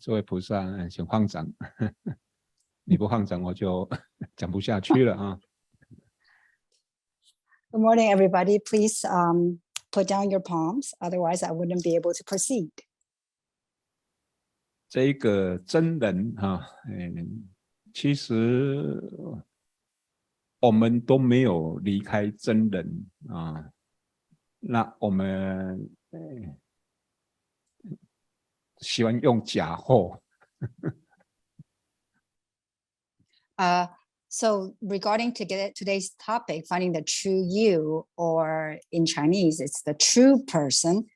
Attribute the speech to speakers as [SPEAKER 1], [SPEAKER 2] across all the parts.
[SPEAKER 1] 这位菩萨，请放掌。你不放掌，我就讲不下去了啊。
[SPEAKER 2] Good morning, everybody. Please put down your palms. Otherwise, I wouldn't be able to proceed.
[SPEAKER 1] 这一个真人其实我们都没有离开真人啊。那我们喜欢用假货。
[SPEAKER 2] So regarding today's topic, finding the true you, or in Chinese, it's the true person.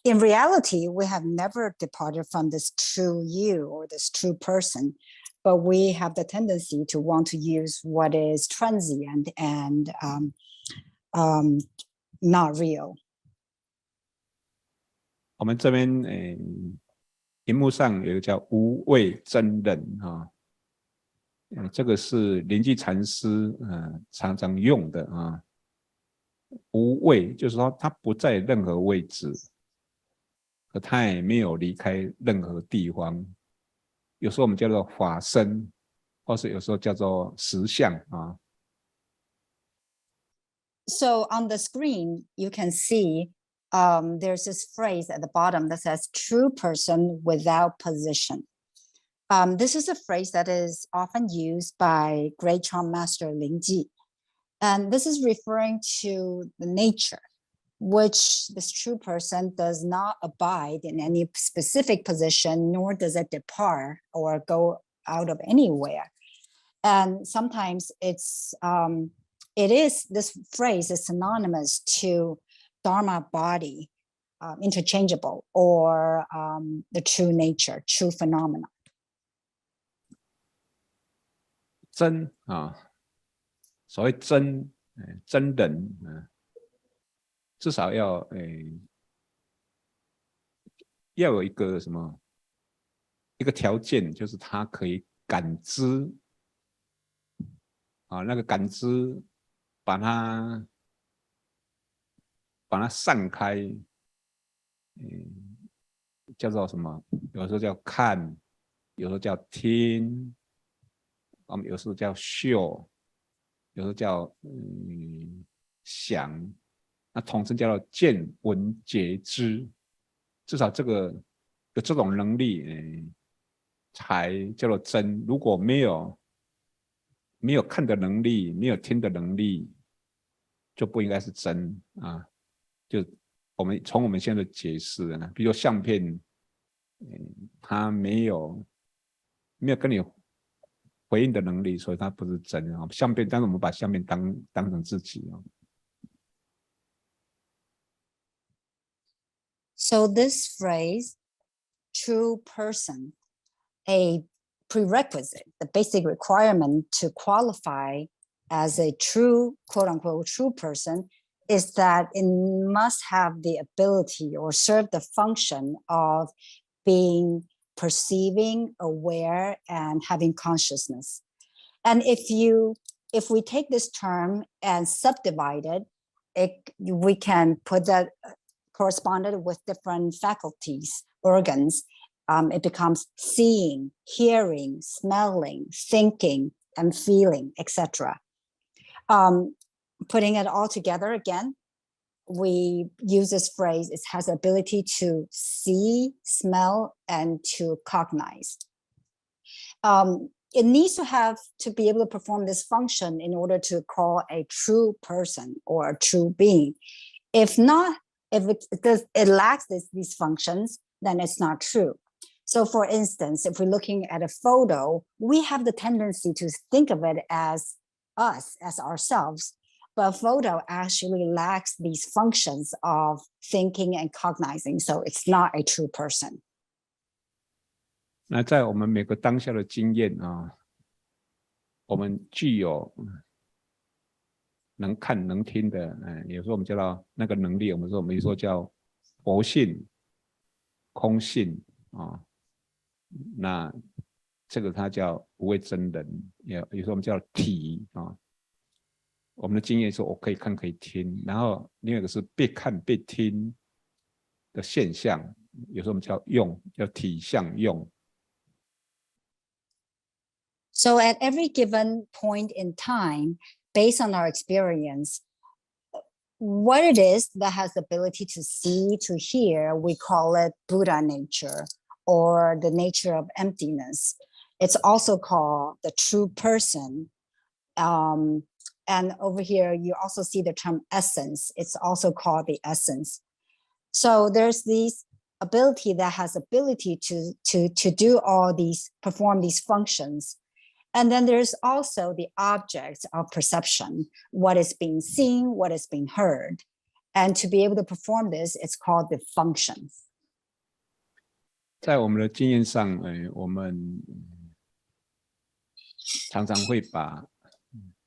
[SPEAKER 2] In reality, we have never departed from this true you or this true person, but we have the tendency to want to use what is transient and not real.
[SPEAKER 1] 我们这边荧幕上有一个叫无畏真人这个是临济禅师常常用的无畏就是说他不在任何位置，可他也没有离开任何地方。有时候我们叫做法身，或是有时候叫做实相
[SPEAKER 2] So on the screen, you can see there's this phrase at the bottom that says true person without position. This is a phrase that is often used by great Chan Master Lingji. And this is referring to the nature, which this true person does not abide in any specific position, nor does it depart or go out of anywhere. And sometimes this phrase is synonymous to Dharma body, interchangeable, or the true nature, true phenomena.
[SPEAKER 1] 真所谓真人至少要有一个什么一个条件，就是他可以感知那个感知把它散开，叫做什么？有时候叫看，有时候叫听，有时候叫嗅，有时候叫想，那统称叫做见闻觉知。至少有这种能力才叫做真。如果没有看的能力，没有听的能力，就不应该是真就从我们现在的解释比如说相片它没有跟你回应的能力，所以它不是真相片，但是我们把相片当成自己
[SPEAKER 2] So this phrase, true person, a prerequisite, the basic requirement to qualify as a true, quote unquote, true person, is that it must have the ability or serve the function of being perceiving, aware, and having consciousness. And if we take this term and subdivide it, we can put that corresponded with different faculties, organs. It becomes seeing, hearing, smelling, thinking, and feeling, etc. Putting it all together again, we use this phrase, it has the ability to see, smell, and to cognize. It needs to be able to perform this function in order to call a true person or a true being. If not, if it lacks these functions, then it's not true. So for instance, if we're looking at a photo, we have the tendency to think of it as us, as ourselves. But a photo actually lacks these functions of thinking and cognizing, so it's not a true person.
[SPEAKER 1] 那在我们每个当下的经验我们具有能看能听的有时候我们叫到那个能力，我们有时候叫佛性、空性那这个它叫无畏真人，有时候我们叫体我们的经验是我可以看可以听，然后另外一个是被看被听的现象，有时候我们叫用，叫体相用。
[SPEAKER 2] So at every given point in time, based on our experience, what it is that has the ability to see, to hear, we call it Buddha nature or the nature of emptiness. It's also called the true person. And over here, you also see the term essence. It's also called the essence. So there's this ability that has ability to do all these, perform these functions. And then there's also the objects of perception, what is being seen, what is being heard. And to be able to perform this, it's called the functions.
[SPEAKER 1] 在我们的经验上，我们常常会把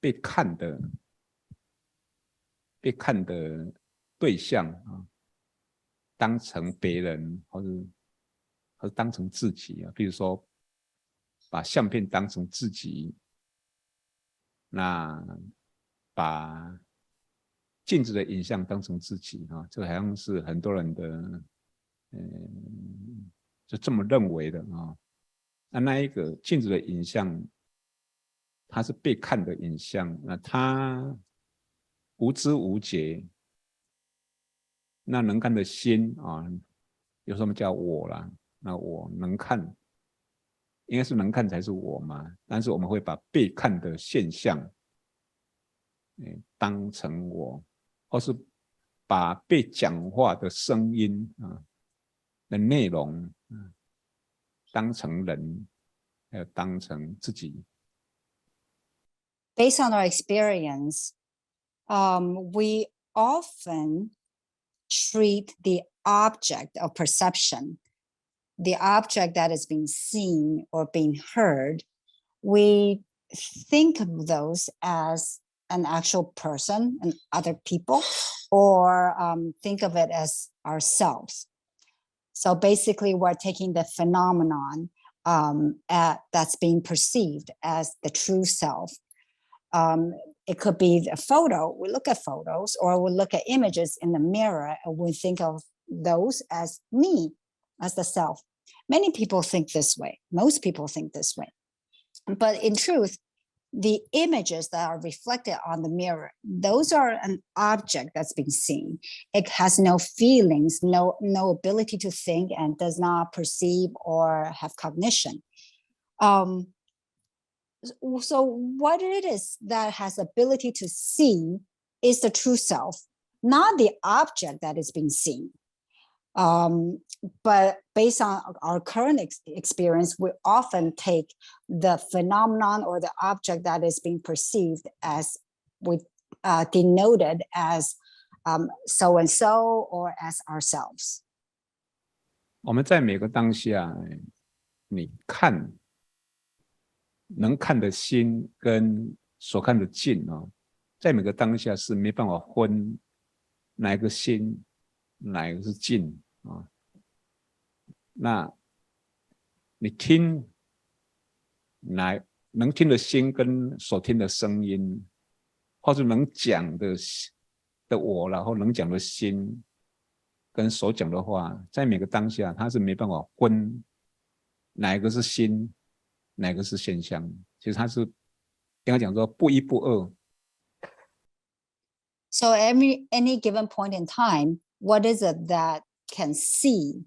[SPEAKER 1] 被看的对象啊，当成别人，或者当成自己啊。比如说，把相片当成自己，那把镜子的影像当成自己啊，这好像是很多人的，就这么认为的啊。那一个镜子的影像，它是被看的影像，那它无知无觉，那能看的心啊，有什么叫我啦？那我能看，应该是能看才是我嘛。但是我们会把被看的现象，当成我，或是把被讲话的声音啊的内容当成人，还有当成自己。
[SPEAKER 2] Based on our experience, we often treat the object of perception, the object that is being seen or being heard, we think of those as an actual person and other people, or think of it as ourselves. So basically, we're taking the phenomenon that's being perceived as the true self. It could be a photo. We look at photos, or we look at images in the mirror, and we think of those as me, as the self. Many people think this way. Most people think this way. But in truth, the images that are reflected on the mirror, those are an object that's being seen. It has no feelings, no ability to think, and does not perceive or have cognition. So what it is that has ability to see is the true self, not the object that is being seen. But based on our current experience, we often take the phenomenon or the object that is being perceived as denoted as so-and-so or as ourselves.
[SPEAKER 1] 我们在每个当下，你看能看的心跟所看的境啊，在每个当下是没办法分哪一个心，哪一个是境啊。那你听能听的心跟所听的声音，或者能讲的我，然后能讲的心跟所讲的话，在每个当下它是没办法分哪一个是心，哪个是现象。其实它是应该讲说不一不二。
[SPEAKER 2] So any given point in time, what is it that can see?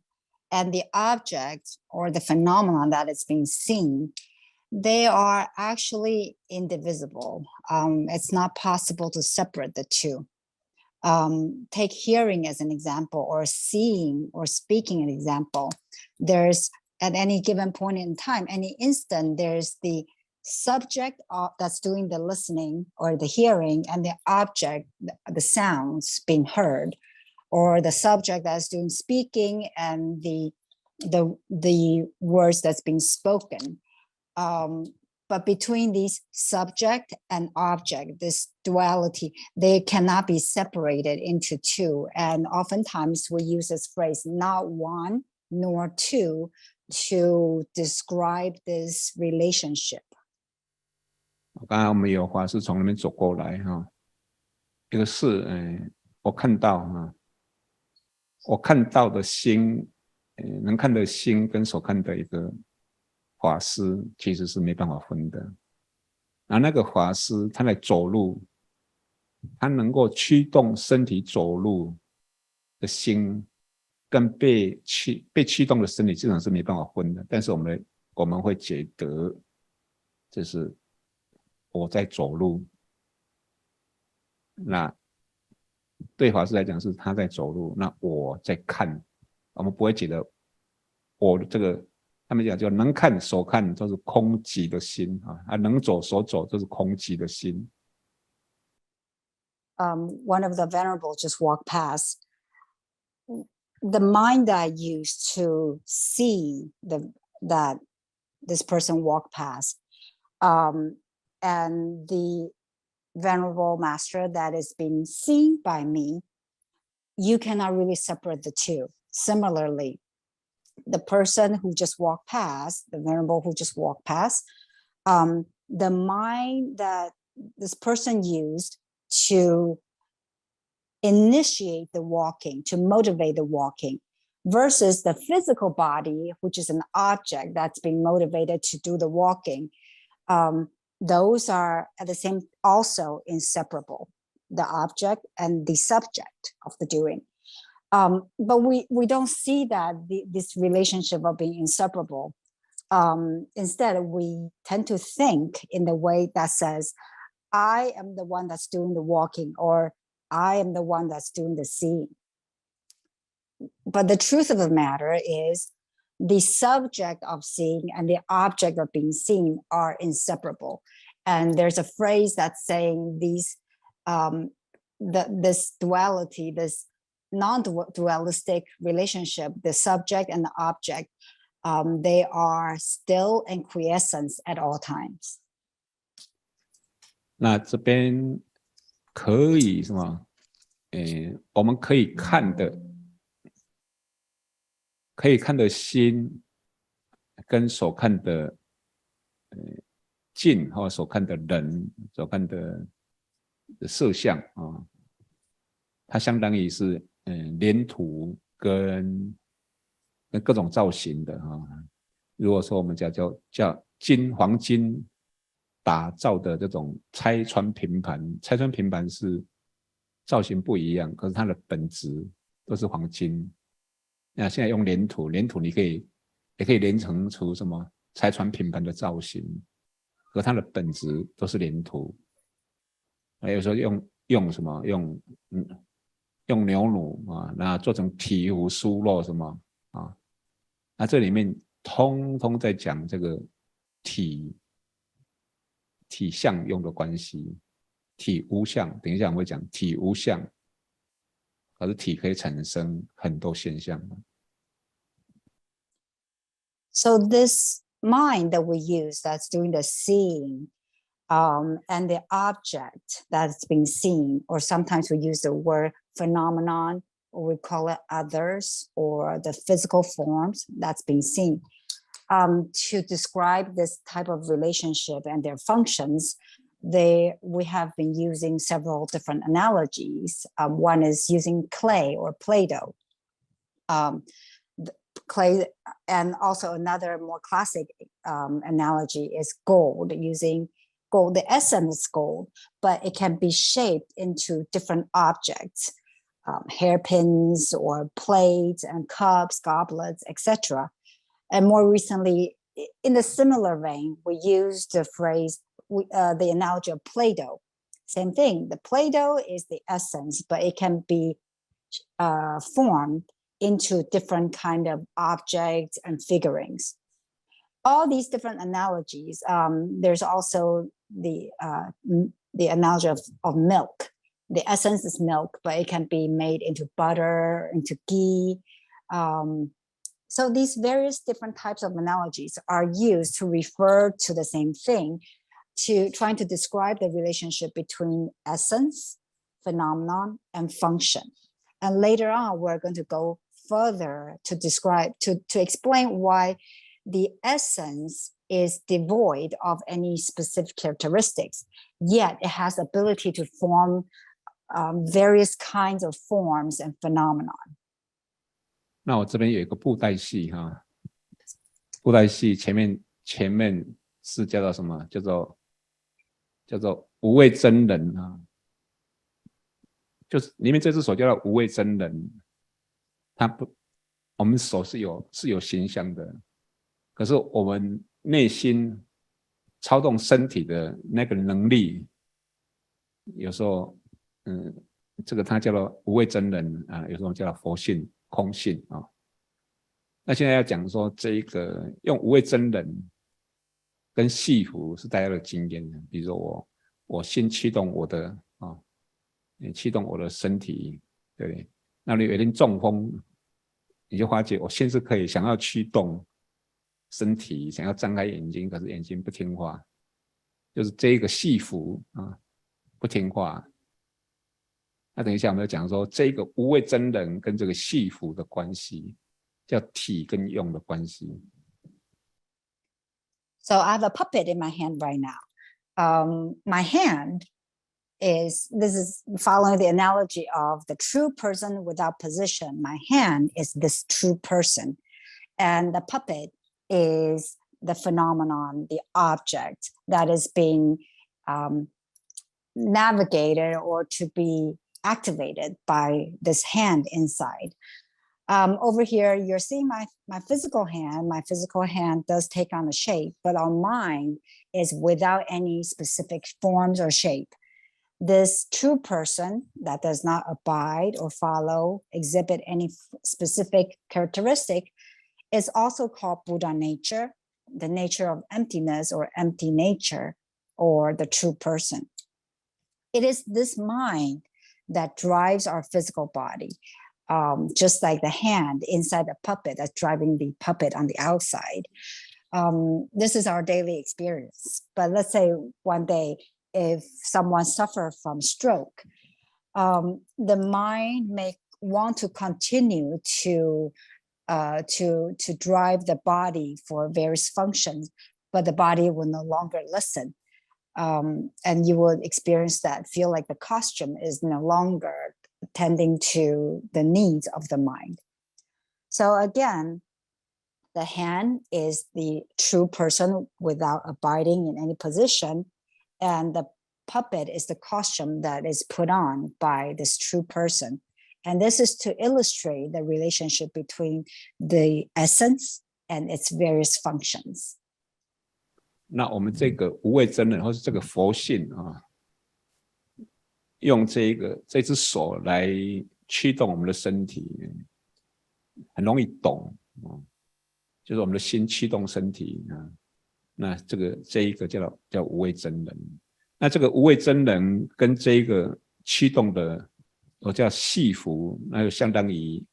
[SPEAKER 2] And the object or the phenomenon that is being seen, they are actually indivisible. It's not possible to separate the two. Take hearing as an example, or seeing or speaking an example. There's at any given point in time, any instant, there's the subject that's doing the listening or the hearing, and the object, the sounds being heard, or the subject that's doing speaking and the words that's being spoken. But between these subject and object, this duality, they cannot be separated into two. And oftentimes we use this phrase, not one nor two, to describe this relationship.
[SPEAKER 1] 刚才我们有法师从那边走过来哈，一个是我看到我看到的心，能看的心跟所看的一个法师其实是没办法分的。然后那个法师他在走路，他能够驱动身体走路的心，跟被驱动的身体基本上是没办法分的。但是我们会觉得，就是我在走路。那对法师来讲是他在走路，那我在看，我们不会觉得我这个，他们讲叫能看所看都是空寂的心啊，能走所走都是空寂的心。
[SPEAKER 2] One of the venerables just walked past. The mind that I used to see that this person walked past, and the venerable master that is being seen by me, you cannot really separate the two. Similarly, the person who just walked past, the venerable who just walked past, the mind that this person used to initiate the walking, to motivate the walking, versus the physical body, which is an object that's being motivated to do the walking, those are at the same also inseparable, the object and the subject of the doing. But we don't see that this relationship of being inseparable. Instead, we tend to think in the way that says, I am the one that's doing the walking, or I am the one that's doing the seeing. But the truth of the matter is the subject of seeing and the object of being seen are inseparable. And there's a phrase that's saying these, this duality, this non-dualistic relationship, the subject and the object, they are still in quiescence at all times.
[SPEAKER 1] 那这边可以什么？我们可以看的心，跟所看的境或所看的人，所看的色相啊，它相当于是黏土跟各种造型的啊。如果说我们叫黄金打造的这种拆穿平盘，拆穿平盘是造型不一样，可是它的本质都是黄金。那现在用黏土也可以连成出什么拆穿平盘的造型，可它的本质都是黏土。还有时候用什么用牛乳啊，那做成体糊酥肉什么啊，那这里面通通在讲这个体相用的关系，体无相，等一下我会讲体无相，可是体可以产生很多现象。
[SPEAKER 2] So this mind that we use that's doing the seeing, and the object that's being seen, or sometimes we use the word phenomenon, or we call it others, or the physical forms that's being seen. To describe this type of relationship and their functions, we have been using several different analogies. One is using clay or Play-Doh. Clay, and also another more classic analogy is gold, using gold. The essence is gold, but it can be shaped into different objects, hairpins or plates and cups, goblets, etc. And more recently, in a similar vein, we use the phrase, the analogy of Play-Doh. Same thing, the Play-Doh is the essence, but it can be formed into different kind of objects and figurines. All these different analogies, there's also the analogy of milk. The essence is milk, but it can be made into butter, into ghee. So these various different types of analogies are used to refer to the same thing, to trying to describe the relationship between essence, phenomenon, and function. And later on, we're going to go further to describe, to explain why the essence is devoid of any specific characteristics, yet it has ability to form various kinds of forms and phenomenon.
[SPEAKER 1] 那我这边有一个布袋戏哈，布袋戏前面是叫做什么？叫做无畏真人啊，就是里面这只手叫做无畏真人，它不，我们手是有形象的，可是我们内心操纵身体的那个能力，有时候这个它叫做无畏真人啊，有时候叫做佛性空性啊。那现在要讲说这一个用无畏真人跟系服是大家的经验，比如说我先驱动我的啊，驱动我的身体，对不对？那你有一天中风，你就发觉我先是可以想要驱动身体，想要张开眼睛，可是眼睛不听话，就是这一个系服啊不听话。那等一下我们要讲说这个无畏真人跟这个系服的关系，叫体跟用的关系。
[SPEAKER 2] So I have a puppet in my hand right now. My hand this is following the analogy of the true person without position. My hand is this true person, and the puppet is the phenomenon, the object that is being navigated or to be activated by this hand inside. Over here, you're seeing my physical hand. My physical hand does take on a shape, but our mind is without any specific forms or shape. This true person that does not abide or follow, exhibit any specific characteristic is also called Buddha nature, the nature of emptiness or empty nature, or the true person. It is this mind that drives our physical body. Just like the hand inside the puppet that's driving the puppet on the outside. This is our daily experience. But let's say one day, if someone suffers from stroke, the mind may want to continue to drive the body for various functions, but the body will no longer listen. And you will experience that, feel like the costume is no longer tending to the needs of the mind. So again, the hand is the true person without abiding in any position, and the puppet is the costume that is put on by this true person. And this is to illustrate the relationship between the essence and its various functions.
[SPEAKER 1] 那我们这个无畏真人或是这个佛性啊，用这只手来驱动我们的身体，很容易懂，就是我们的心驱动身体啊。那这一个叫无畏真人。那这个无畏真人跟这一个驱动的，我叫系服，那就相当于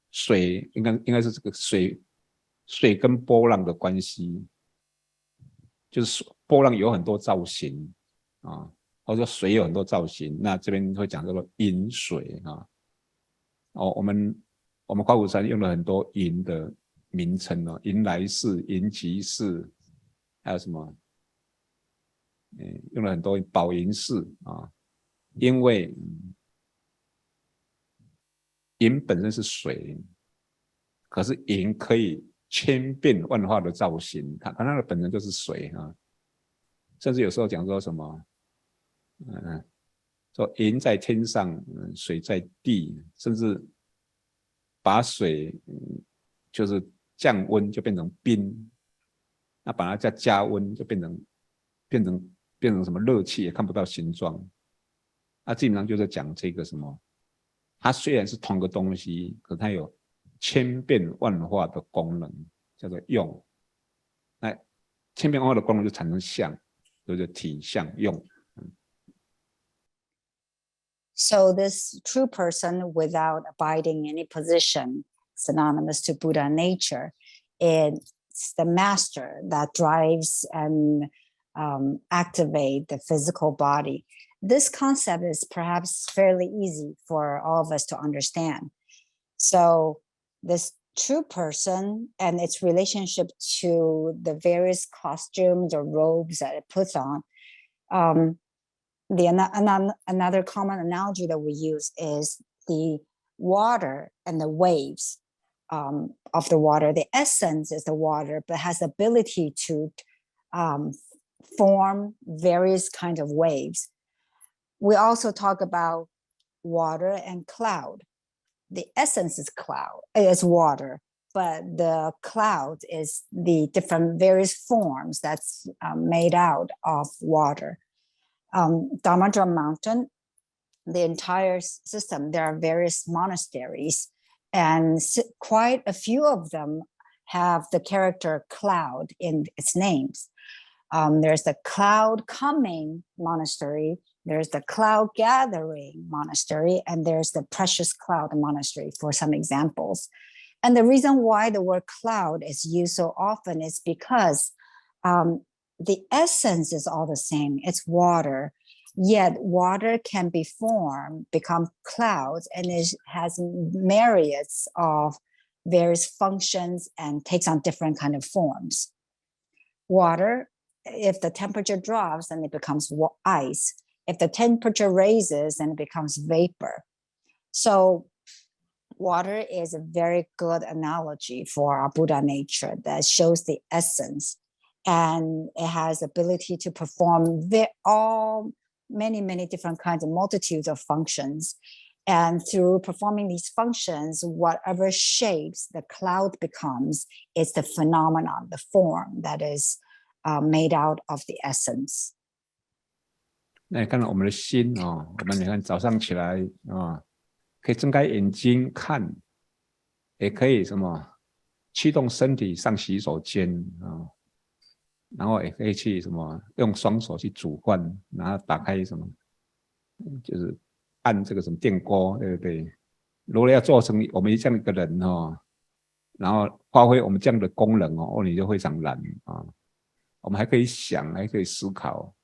[SPEAKER 1] 水，应该是这个水跟波浪的关系，就是波浪有很多造型啊。或者说水有很多造型，那这边会讲叫做银水啊。我们花果山用了很多银的名称哦，银来寺、银吉寺，还有什么？用了很多宝银寺啊，因为银本身是水，可是银可以千变万化的造型，它的本身就是水啊。甚至有时候讲说什么？说银在天上，水在地，甚至把水就是降温就变成冰，那把它再加温就变成什么热气，也看不到形状。那基本上就是讲这个什么，它虽然是同个东西，可它有千变万化的功能，叫做用。那千变万化的功能就产生相，就是体相用。
[SPEAKER 2] So this true person without abiding in any position, synonymous to Buddha nature, it's the master that drives and activate the physical body. This concept is perhaps fairly easy for all of us to understand. So this true person and its relationship to the various costumes or robes that it puts on, another common analogy that we use is the water and the waves of the water. The essence is the water, but has the ability to form various kinds of waves. We also talk about water and cloud. The essence is water, but the cloud is the different various forms that's made out of water. Dharma Drum Mountain, the entire system, there are various monasteries, and quite a few of them have the character cloud in its names. There's the Cloud Coming Monastery, there's the Cloud Gathering Monastery, and there's the Precious Cloud Monastery, for some examples. And the reason why the word cloud is used so often is because the essence is all the same. It's water, yet water can be formed, become clouds, and it has myriads of various functions and takes on different kind of forms. Water, if the temperature drops, then it becomes ice. If the temperature raises, then it becomes vapor. So water is a very good analogy for our Buddha nature that shows the essence, and it has ability to perform many different kinds of multitudes of functions. And through performing these functions, whatever shapes the cloud becomes, is the phenomenon, the form that is made out of the essence.
[SPEAKER 1] 那你看我们的心我们你看早上起来可以睁开眼睛看，也可以什么驱动身体上洗手间然后也可以去什么用双手去煮饭，然后打开什么就是按这个什么电锅，对不对？如果要做成我们这样一个人然后发挥我们这样的功能你就非常难我们还可以想，还可以思考。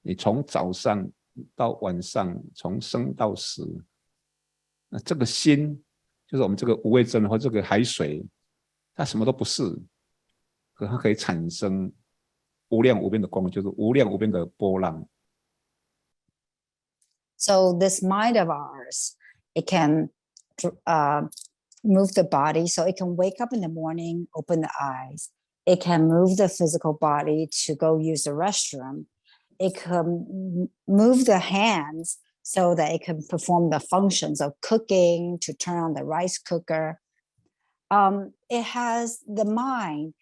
[SPEAKER 1] 你从早上到晚上，从生到死，那这个心就是我们这个无畏真或这个海水，它什么都不是，可它可以产生无量无边的光，就是无量无边的波浪。
[SPEAKER 2] So this mind of ours, it can move the body, so it can wake up in the morning, open the eyes. It can move the physical body to go use the restroom. It can move the hands so that it can perform the functions of cooking, to turn on the rice cooker. It has the mind,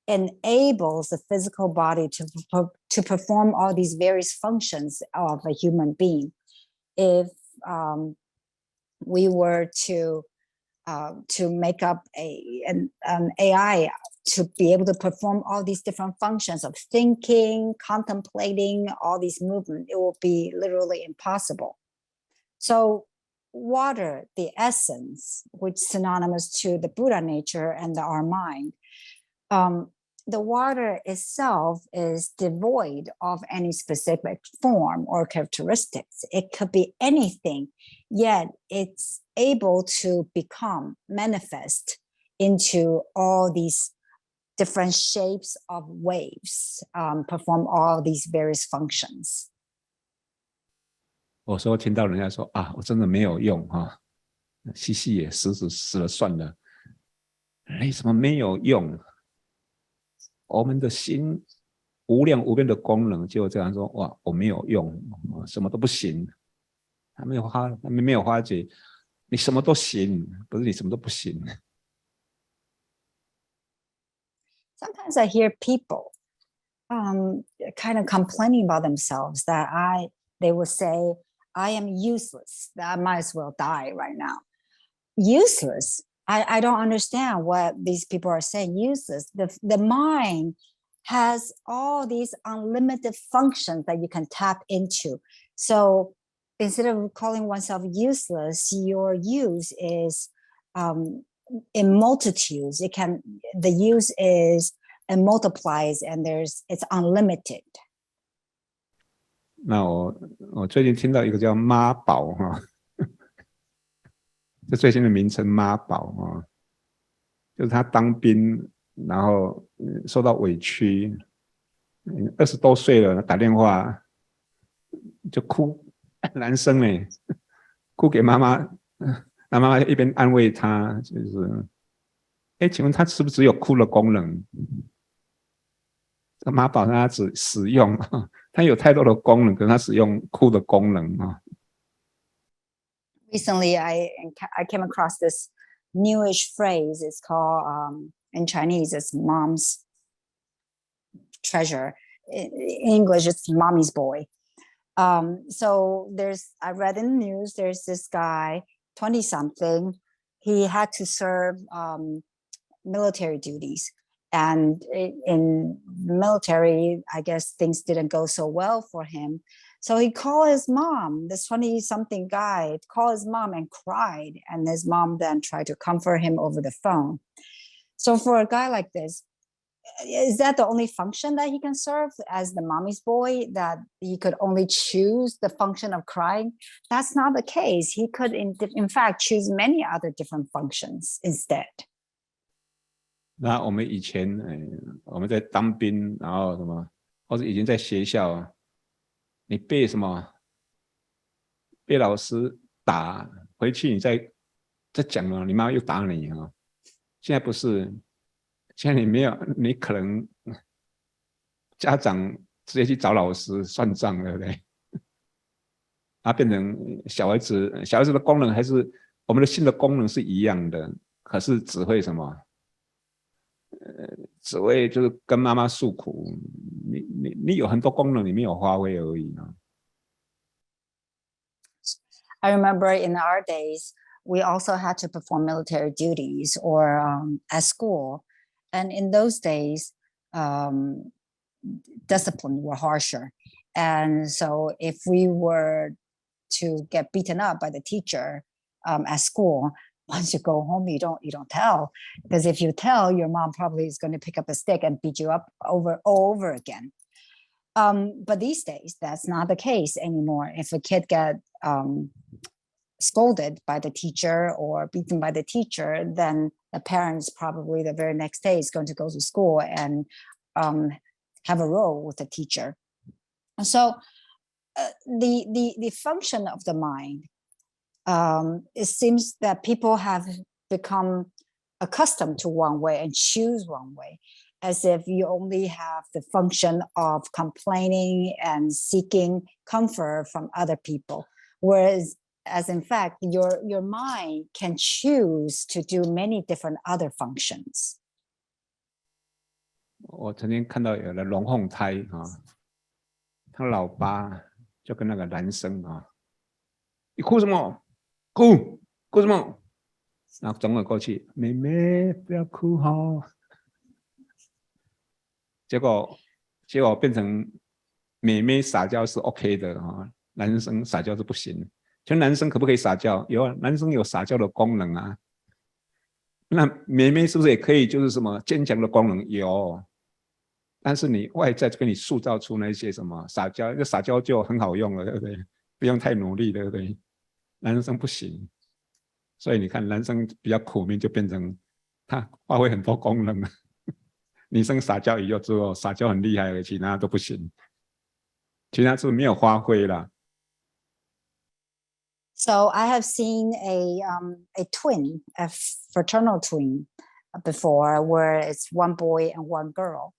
[SPEAKER 2] enables the physical body to perform all these various functions of a human being. If we were to make up an AI to be able to perform all these different functions of thinking, contemplating, all these movements, it will be literally impossible. So water, the essence, which is synonymous to the Buddha nature and our mind, the water itself is devoid of any specific form or characteristics. It could be anything, yet it's able to become manifest into all these different shapes of waves, perform all these various functions.
[SPEAKER 1] 我说听到人家说我真的没有用吸吸也死了算了，你怎么没有用？我们的心无量无边的功能，就这样说我没有用，什么都不行。他们没有发觉，你什么都行，不是你什么都不行。
[SPEAKER 2] Sometimes I hear people kind of complaining about themselves that they will say, I am useless, that I might as well die right now. Useless? I don't understand what these people are saying. Useless. The mind has all these unlimited functions that you can tap into. So instead of calling oneself useless, your use is in multitudes. The use is and multiplies, and it's unlimited.
[SPEAKER 1] 那我最近听到一个叫妈宝这最新的名称妈宝就是他当兵，然后受到委屈，20多岁了，打电话就哭，男生哭给妈妈那妈妈一边安慰他，就是请问他是不是只有哭的功能？妈宝他只使用，他有太多的功能，可是他使用哭的功能啊。
[SPEAKER 2] Recently, I came across this newish phrase. It's called in Chinese, it's mom's treasure. In English, it's mommy's boy. So I read in the news, there's this guy, 20-something. He had to serve military duties. And in the military, I guess things didn't go so well for him. So he called his mom, this 20-something guy, called his mom and cried. And his mom then tried to comfort him over the phone. So for a guy like this, is that the only function that he can serve as the mommy's boy, that he could only choose the function of crying? That's not the case. He could, in fact, choose many other different functions instead.
[SPEAKER 1] 那我们以前，我们在当兵，然后什么，或者以前在学校，你被什么，被老师打，回去你再讲了，你妈妈又打你啊。现在不是，现在你没有，你可能家长直接去找老师算账，对不对？变成小孩子的功能还是我们的心的功能是一样的，可是只会什么？只会就是跟妈妈诉苦，你有很多功能你没有发挥而已啊。
[SPEAKER 2] I remember in our days, we also had to perform military duties or at school. And in those days, discipline were harsher. And so if we were to get beaten up by the teacher at school, once you go home, you don't tell, because if you tell, your mom probably is going to pick up a stick and beat you up over again. But these days, that's not the case anymore. If a kid get scolded by the teacher or beaten by the teacher, then the parents probably the very next day is going to go to school and have a row with the teacher. And so the function of the mind, it seems that people have become accustomed to one way and choose one way, as if you only have the function of complaining and seeking comfort from other people, whereas as in fact your mind can choose to do many different other functions.
[SPEAKER 1] 我曾经看到有的龙凤胎啊，他老爸就跟那个男生啊，你哭什么？哭什么？然后总了过去，妹妹不要哭哈。结果变成妹妹撒娇是 OK 的啊，男生撒娇是不行。就男生可不可以撒娇？有啊，男生有撒娇的功能啊。那妹妹是不是也可以就是什么坚强的功能？有。但是你外在就给你塑造出那些什么撒娇，这撒娇就很好用了，对不对？不用太努力，对不对？男生不行。所以你看男生比较苦命，就变成他发挥很多功能。女生撒娇以后之后，撒娇很厉害，其他都不行，其他是没有发挥啦。
[SPEAKER 2] So I have seen a twin, a fraternal twin before, where it's one boy and one girl,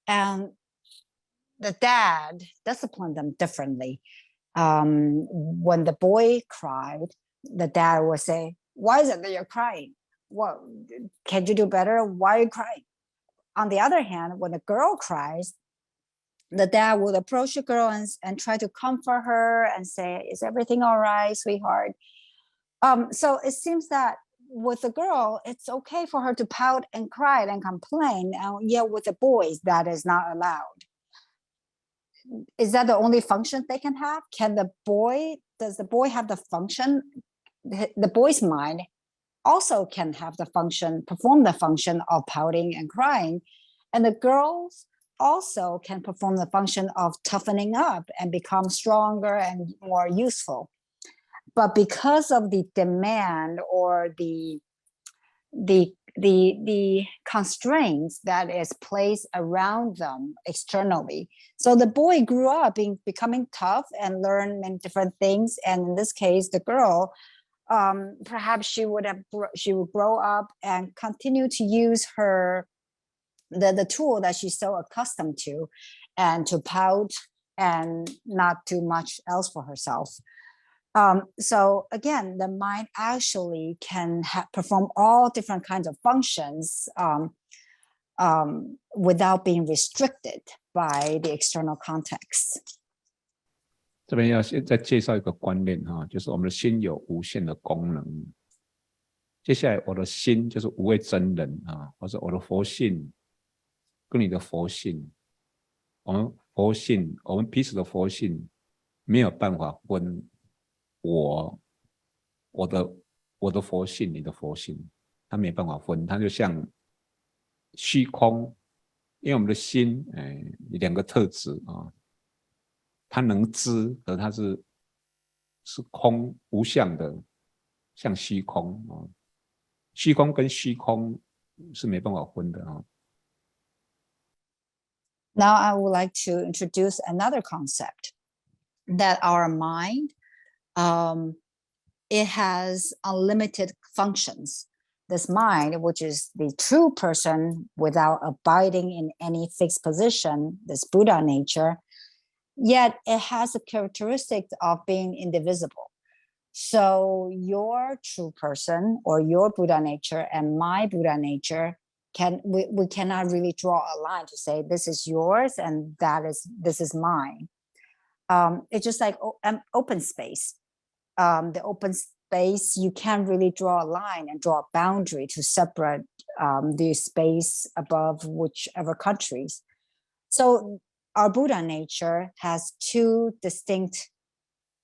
[SPEAKER 2] and the dad disciplined them differently. When the boy cried, the dad would say, "Why is it that you're crying? What, can you do better? Why are you crying?" On the other hand, when the girl cries, the dad would approach the girl and try to comfort her and say, "Is everything all right, sweetheart?" So it seems that with the girl, it's okay for her to pout and cry and complain, and yet with the boys, that is not allowed. Is that the only function they can have? Does the boy have the function? The boy's mind also can have the function, perform the function of pouting and crying. And the girls also can perform the function of toughening up and become stronger and more useful. But because of the demand or the constraints that is placed around them externally. So the boy grew up becoming tough and learned many different things. And in this case, the girl perhaps she would grow up and continue to use the tool that she's so accustomed to, and to pout and not do much else for herself. So again, the mind actually can perform all different kinds of functions without being restricted by the external context.
[SPEAKER 1] 这边要再介绍一个观念就是我们的心有无限的功能。接下来我的心就是无畏真人或者我的佛性跟你的佛性，我们佛性，我们彼此的佛性没有办法分我的佛性，你的佛性，它没办法分，它就像虚空，因为我们的心两个特质它能知，可是它是空无相的，像虚空虚空跟虚空是没办法分的
[SPEAKER 2] Now I would like to introduce another concept, that our mind, it has unlimited functions. This mind, which is the true person without abiding in any fixed position, this Buddha nature, yet it has the characteristic of being indivisible. So your true person or your Buddha nature and my Buddha nature, we cannot really draw a line to say this is yours and this is mine. It's just like open space. The open space, you can't really draw a line and draw a boundary to separate the space above whichever countries. So our Buddha nature has two distinct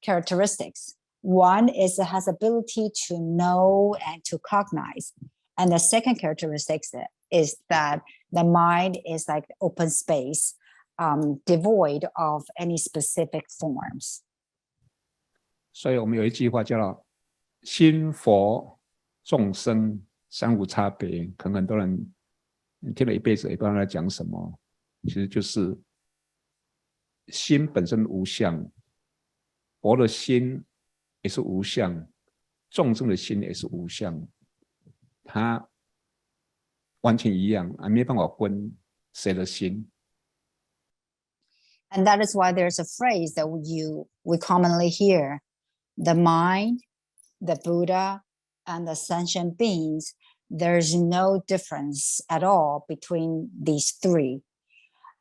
[SPEAKER 2] characteristics. One is it has ability to know and to cognize. And the second characteristic is that the mind is like open space, devoid of any specific forms.
[SPEAKER 1] 所以我们有一句话叫心佛众生三无差别，可能很多人听了一辈子也不知道在讲什么，其实就是心本身无相，佛的心也是无相，众生的心也是无相，它完全一样，没办法分谁的心。
[SPEAKER 2] And that is why there's a phrase that we commonly hear: the mind, the Buddha, and the sentient beings. There's no difference at all between these three.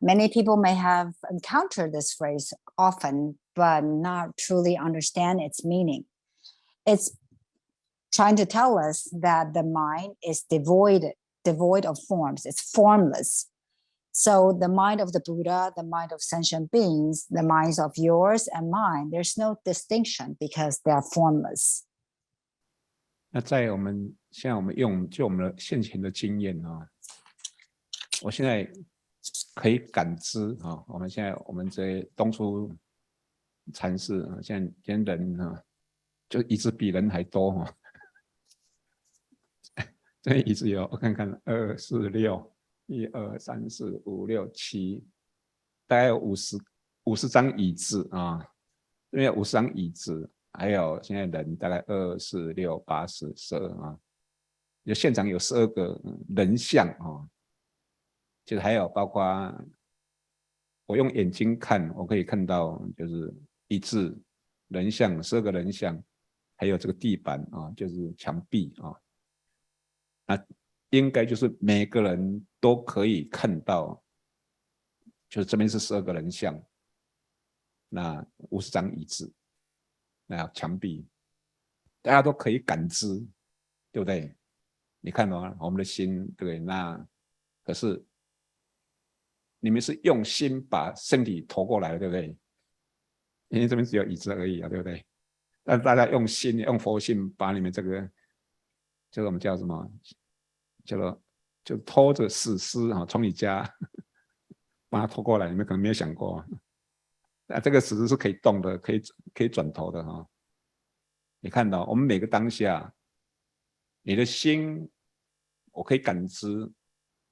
[SPEAKER 2] Many people may have encountered this phrase often, but not truly understand its meaning. It's trying to tell us that the mind is devoid of forms. It's formless. So the mind of the Buddha, the mind of sentient beings, the minds of yours and mine, there's no distinction because they are formless.
[SPEAKER 1] 那在我们现在我们就我们的现前的经验我现在可以感知我们现在我们这东初禅寺现在人就椅子比人还多这椅子有我看看2、4、6。1、2、3、4、5、6、7，大概有50张椅子因为50张椅子，还有现在人大概2、4、6、8、10、12就现场有12个人像就是还有包括我用眼睛看，我可以看到就是椅子、人像12个人像，还有这个地板就是墙壁那应该就是每个人都可以看到，就是这边是12个人像，那50张椅子，那墙壁，大家都可以感知，对不对？你看到我们的心，对，那可是你们是用心把身体投过来，对不对？因为这边只有椅子而已对不对？但大家用心，用佛性把你们这个，就是我们叫什么？就拖着死尸从你家把它拖过来，你们可能没有想过这个死尸是可以动的，可以转头的你看到我们每个当下，你的心我可以感知，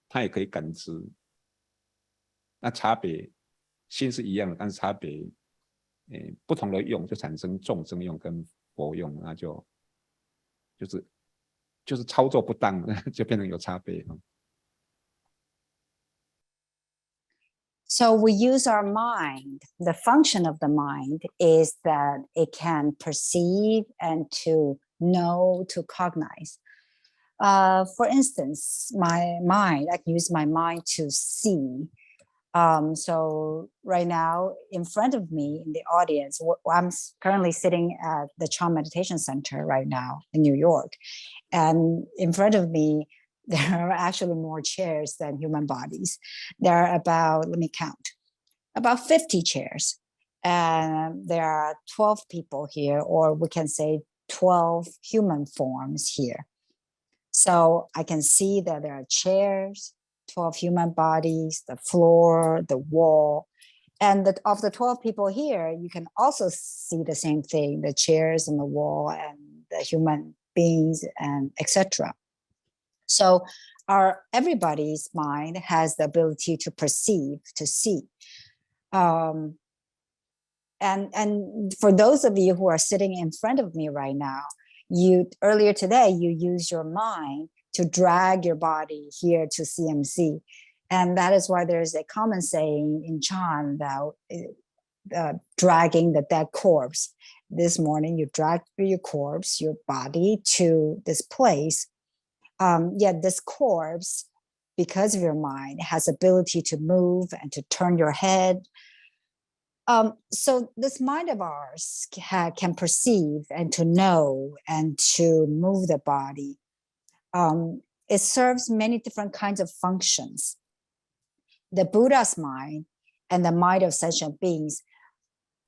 [SPEAKER 1] 它也可以感知，那差别心是一样的，但是差别不同的用就产生众生用跟佛用，那就就是操作不当就变成有差别。
[SPEAKER 2] So we use our mind. The function of the mind is that it can perceive and to know, to cognize. For instance, my mind, I can use my mind to see. So right now in front of me in the audience, I'm currently sitting at the Chan Meditation Center right now in New York. And in front of me, there are actually more chairs than human bodies. There are about, let me count, about 50 chairs. And there are 12 people here, or we can say 12 human forms here. So I can see that there are chairs, 12 human bodies, the floor, the wall. And of the 12 people here, you can also see the same thing, the chairs and the wall and the human beings and etc. So everybody's mind has the ability to perceive, to see. And for those of you who are sitting in front of me right now, earlier today, you used your mind to drag your body here to CMC. And that is why there's a common saying in Chan about dragging the dead corpse. This morning, you drag your corpse, your body to this place. Yet this corpse, because of your mind, has ability to move and to turn your head. So this mind of ours can perceive and to know and to move the body. It serves many different kinds of functions. The Buddha's mind and the mind of sentient beings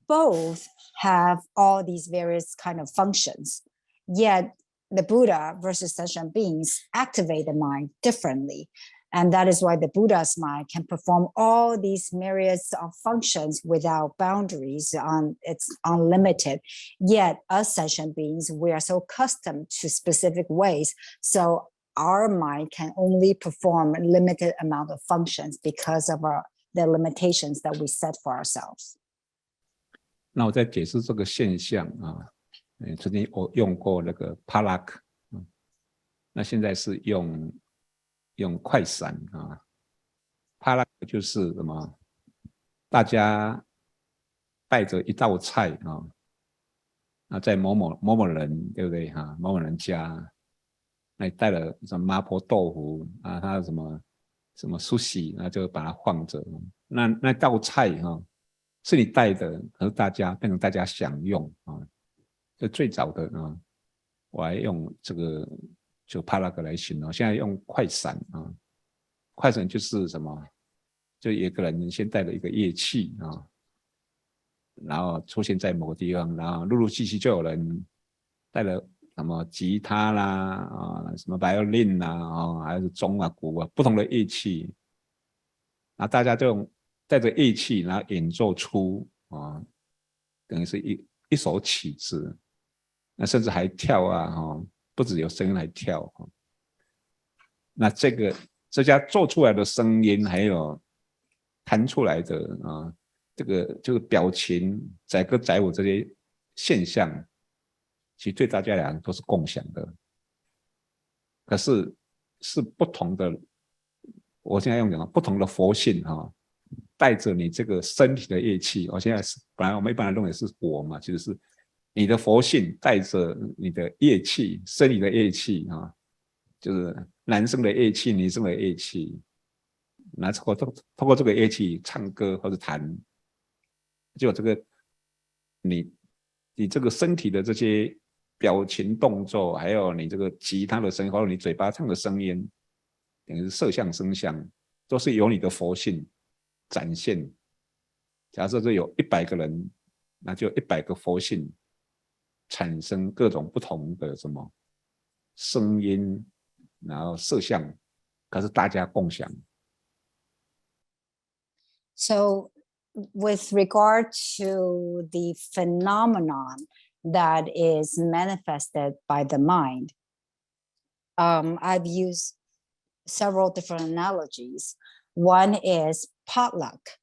[SPEAKER 2] both have all these various kind of functions. Yet the Buddha versus sentient beings activate the mind differently. And that is why the Buddha's mind can perform all these myriads of functions without boundaries. It's unlimited. Yet us sentient beings, we are so accustomed to specific ways. So our mind can only perform a limited amount of functions because of the limitations that we set for ourselves.
[SPEAKER 1] 那我在解释这个现象啊，曾经我用过那个帕拉克，那现在是用快闪啊。帕拉克就是什么？大家带着一道菜啊，在某某人，对不对哈？某某人家，那你带了什么麻婆豆腐啊，他什么sushi，那就把它放着。那道菜是你带的，可是变成大家享用啊。这最早的我还用这个就帕拉格来形容，现在用快闪啊。快闪就是什么？就有一个人先带了一个乐器啊，然后出现在某个地方，然后陆陆续续就有人带了什么吉他啦什么 violin 啦还是钟啊鼓啊不同的乐器，然后大家就带着乐器，然后演奏出等于是一首曲子，那甚至还跳不只有声音还跳那这家做出来的声音还有弹出来的这个就是表情载歌载舞这些现象，其实对大家来讲都是共享的，可是是不同的。我现在用讲不同的佛性带着你这个身体的乐器，我现在本来我们一般人认为是我嘛，其实是你的佛性带着你的乐器，身体的乐器就是男生的乐器，女生的乐器，然后透过这个乐器唱歌或者弹，就这个你这个身体的这些表情动作，还有你这个吉他的声音，或者你嘴巴唱的声音，等于是色相声相，都是由你的佛性展现。假设这有100个人，那就100个佛性产生各种不同的什么声音，然后色相，可是大家共享。
[SPEAKER 2] So with regard to the phenomenon that is manifested by the mind, I've used several different analogies. One is potluck.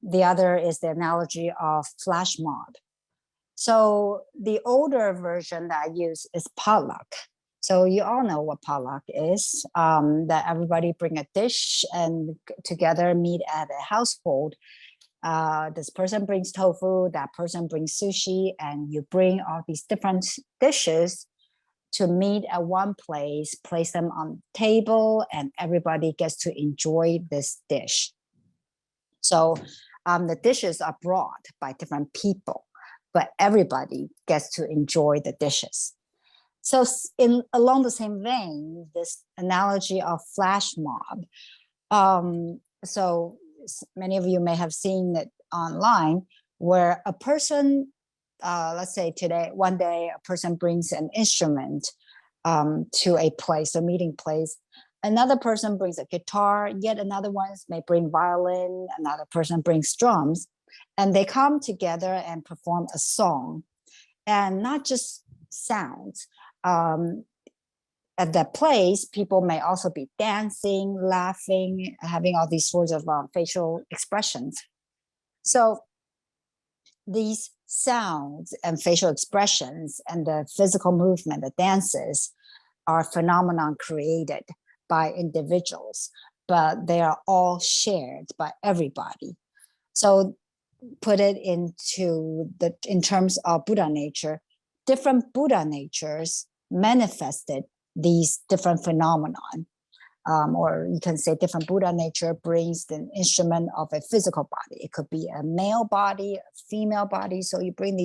[SPEAKER 2] The other is the analogy of flash mob. So the older version that I use is potluck. So you all know what potluck is, that everybody bring a dish and together meet at a household. This person brings tofu, that person brings sushi, and you bring all these different dishes to meet at one place, place them on the table, and everybody gets to enjoy this dish. So the dishes are brought by different people, but everybody gets to enjoy the dishes. So along the same vein, this analogy of flash mob. So many of you may have seen it online, where a person, let's say one day a person brings an instrument to a place, a meeting place. Another person brings a guitar, yet another one may bring violin, another person brings drums, and they come together and perform a song. And not just sounds. At that place, people may also be dancing, laughing, having all these sorts of facial expressions. So these sounds and facial expressions and the physical movement, the dances, are phenomenon created by individuals, but they are all shared by everybody. So put it in terms of Buddha nature, different Buddha natures manifested these different phenomenon, or you can say different Buddha nature brings the instrument of a physical body. It could be a male body, a female body. So you bring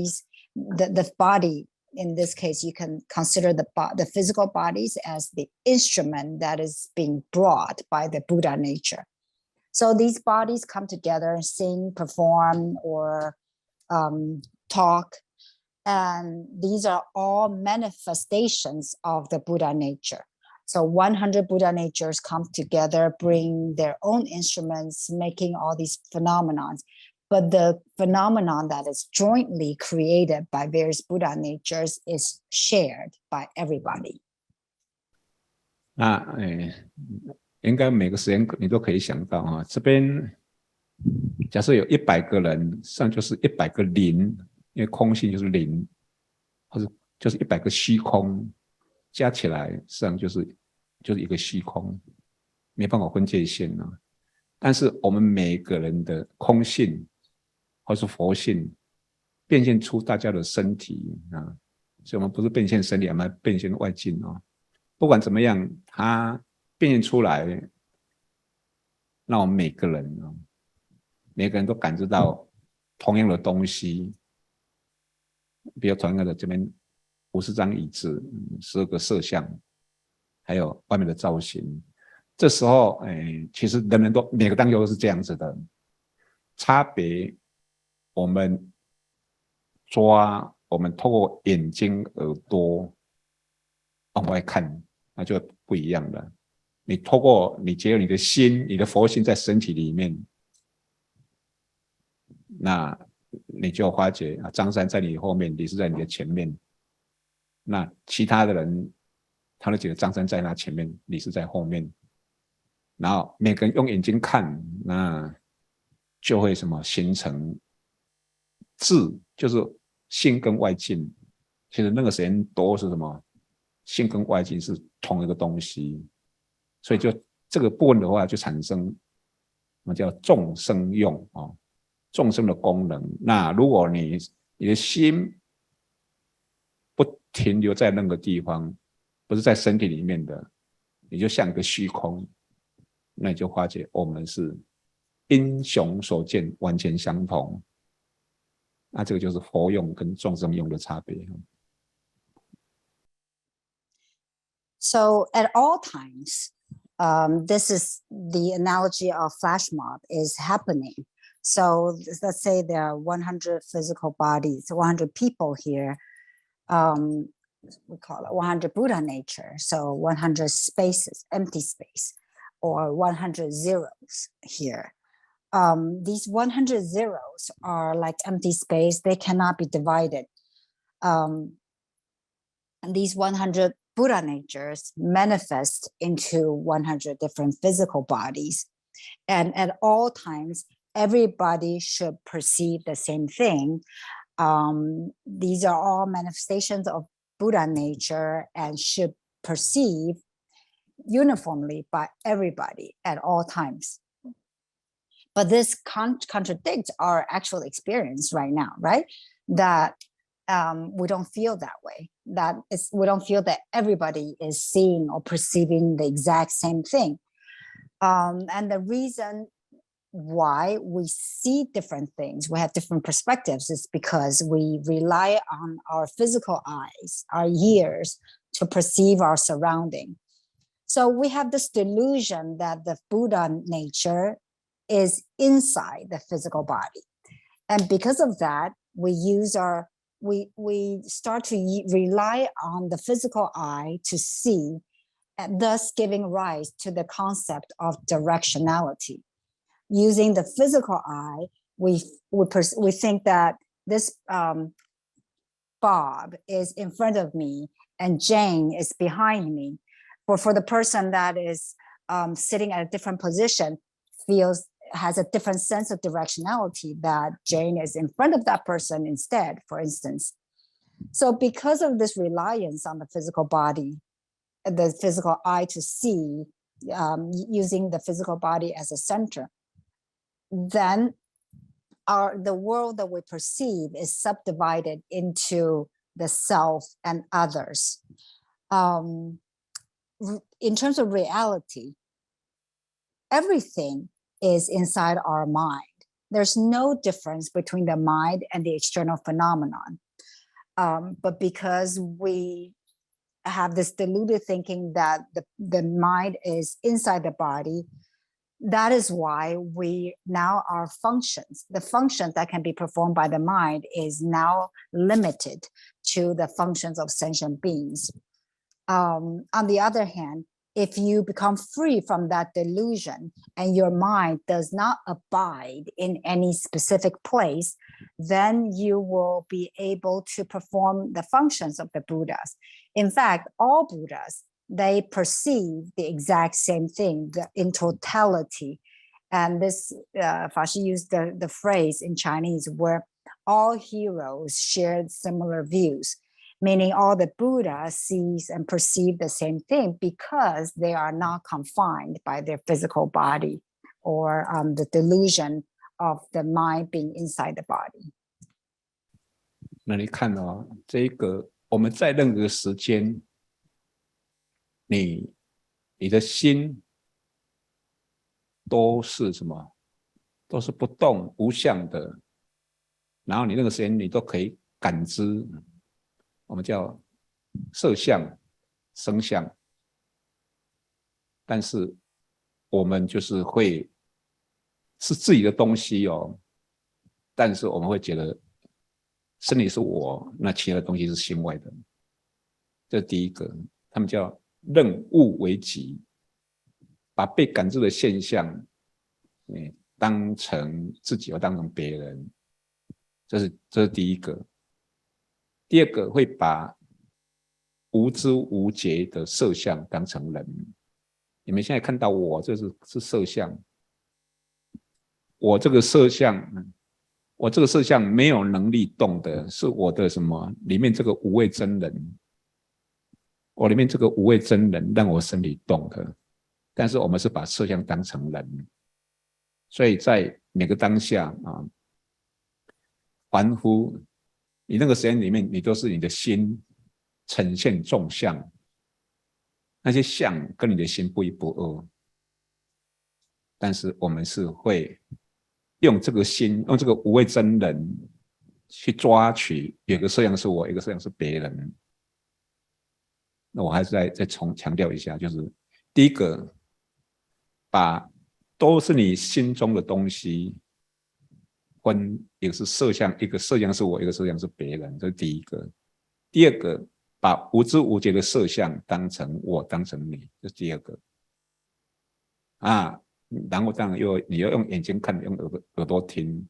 [SPEAKER 2] the body. In this case, you can consider the physical bodies as the instrument that is being brought by the Buddha nature. So these bodies come together and sing, perform, or talk. And these are all manifestations of the Buddha nature. So 100 Buddha natures come together, bring their own instruments, making all these phenomena. But the phenomenon that is jointly created by various Buddha natures is shared by everybody.
[SPEAKER 1] 应该每个时间你都可以想到哈，这边假设有100个人，实际上就是100个零。因为空性就是零，或者就是100个虚空加起来，实际上就是一个虚空，没办法分界线啊。但是我们每个人的空性或是佛性，变现出大家的身体啊，所以我们不是变现身体，我们变现外境啊。不管怎么样，它变现出来，让我们每个人都感知到同样的东西。比如同样的这边50张椅子，12个色相，还有外面的造型。这时候，其实人人都每个当下都是这样子的。差别，我们透过眼睛、耳朵往外看，那就不一样了。你透过你结合你的心，你的佛性在身体里面，那你就发觉啊，张三在你后面，李是在你的前面。那其他的人，他都觉得张三在他前面，李是在后面。然后每个人用眼睛看，那就会形成智，就是心跟外境。其实那个时间都是心跟外境是同一个东西，所以就这个部分的话，就产生我们叫众生用啊。众生的功能，那如果你的心不停留在那个地方，不是在身体里面的，你就像一个虚空，那你就发觉我们是英雄所见完全相同。那这个就是佛用跟众生用的差别。
[SPEAKER 2] So at all times, this is the analogy of flash mob is happening. So let's say there are 100 physical bodies, 100 people here. We call it 100 Buddha nature. So 100 spaces, empty space, or 100 zeros here. These 100 zeros are like empty space. They cannot be divided. And these 100 Buddha natures manifest into 100 different physical bodies. And at all times, everybody should perceive the same thing. These are all manifestations of Buddha nature and should perceived uniformly by everybody at all times. But this contradicts our actual experience right now, right? That we don't feel that way. We don't feel that everybody is seeing or perceiving the exact same thing. And the reason why we see different things, we have different perspectives, is because we rely on our physical eyes, our ears, to perceive our surrounding. So we have this delusion that the Buddha nature is inside the physical body. And because of that, we start to rely on the physical eye to see, and thus giving rise to the concept of directionality. Using the physical eye, we think that this Bob is in front of me and Jane is behind me. For the person that is sitting at a different position, has a different sense of directionality, that Jane is in front of that person instead, for instance. So because of this reliance on the physical body, the physical eye to see, using the physical body as a center, then the world that we perceive is subdivided into the self and others. In terms of reality, everything is inside our mind. There's no difference between the mind and the external phenomenon. But because we have this deluded thinking that the mind is inside the body, that is why our functions, the functions that can be performed by the mind, is now limited to the functions of sentient beings. On the other hand, if you become free from that delusion and your mind does not abide in any specific place, then you will be able to perform the functions of the Buddhas. In fact, all Buddhas, they perceive the exact same thing in totality. And this, Fashi used the phrase in Chinese where all heroes shared similar views, meaning all the Buddhas sees and perceive the same thing because they are not confined by their physical body or the delusion of the mind being inside the body.
[SPEAKER 1] 那你看哦，这个我们在任何时间，你的心都是什么？都是不动无相的，然后你那个时间你都可以感知，我们叫色相、声相，但是我们就是会是自己的东西哦，但是我们会觉得身体是我，那其他的东西是心外的，这是第一个，他们叫任物为己，把被感知的现象，当成自己或当成别人，这是第一个。第二个会把无知无觉的色相当成人。你们现在看到我，这是色相，我这个色相没有能力动的，是我的什么？里面这个无畏真人，我里面这个无畏真人让我身体动的，但是我们是把色相当成人，所以在每个当下啊，凡夫，你那个时间里面，你都是你的心呈现众相，那些相跟你的心不一不二，但是我们是会用这个心，用这个无畏真人去抓取，有个色相是我，有个色相是别人。那我还是再重强调一下，就是第一个，把都是你心中的东西分，一个是色相，一个色相是我，一个色相是别人，这是第一个。第二个，把无知无觉的色相当成我，当成你，这是第二个。然后当然你要用眼睛看，用耳朵听，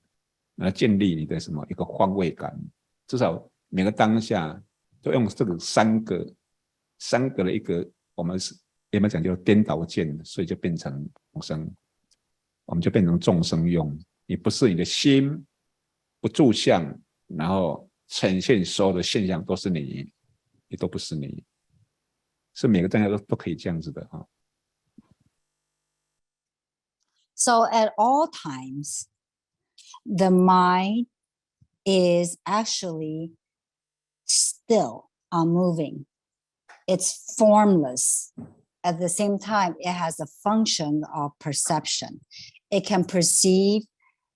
[SPEAKER 1] 来建立你的什么一个方位感，至少每个当下都用这个三个的一个，我们有没有讲叫颠倒见，所以就变成众生，我们就变成众生用。你不是你的心不住相，然后呈现所有的现象都是你，你都不是你。是每个当下都可以这样子的啊。
[SPEAKER 2] So at all times, the mind is actually still, unmoving. It's formless. At the same time, it has a function of perception. It can perceive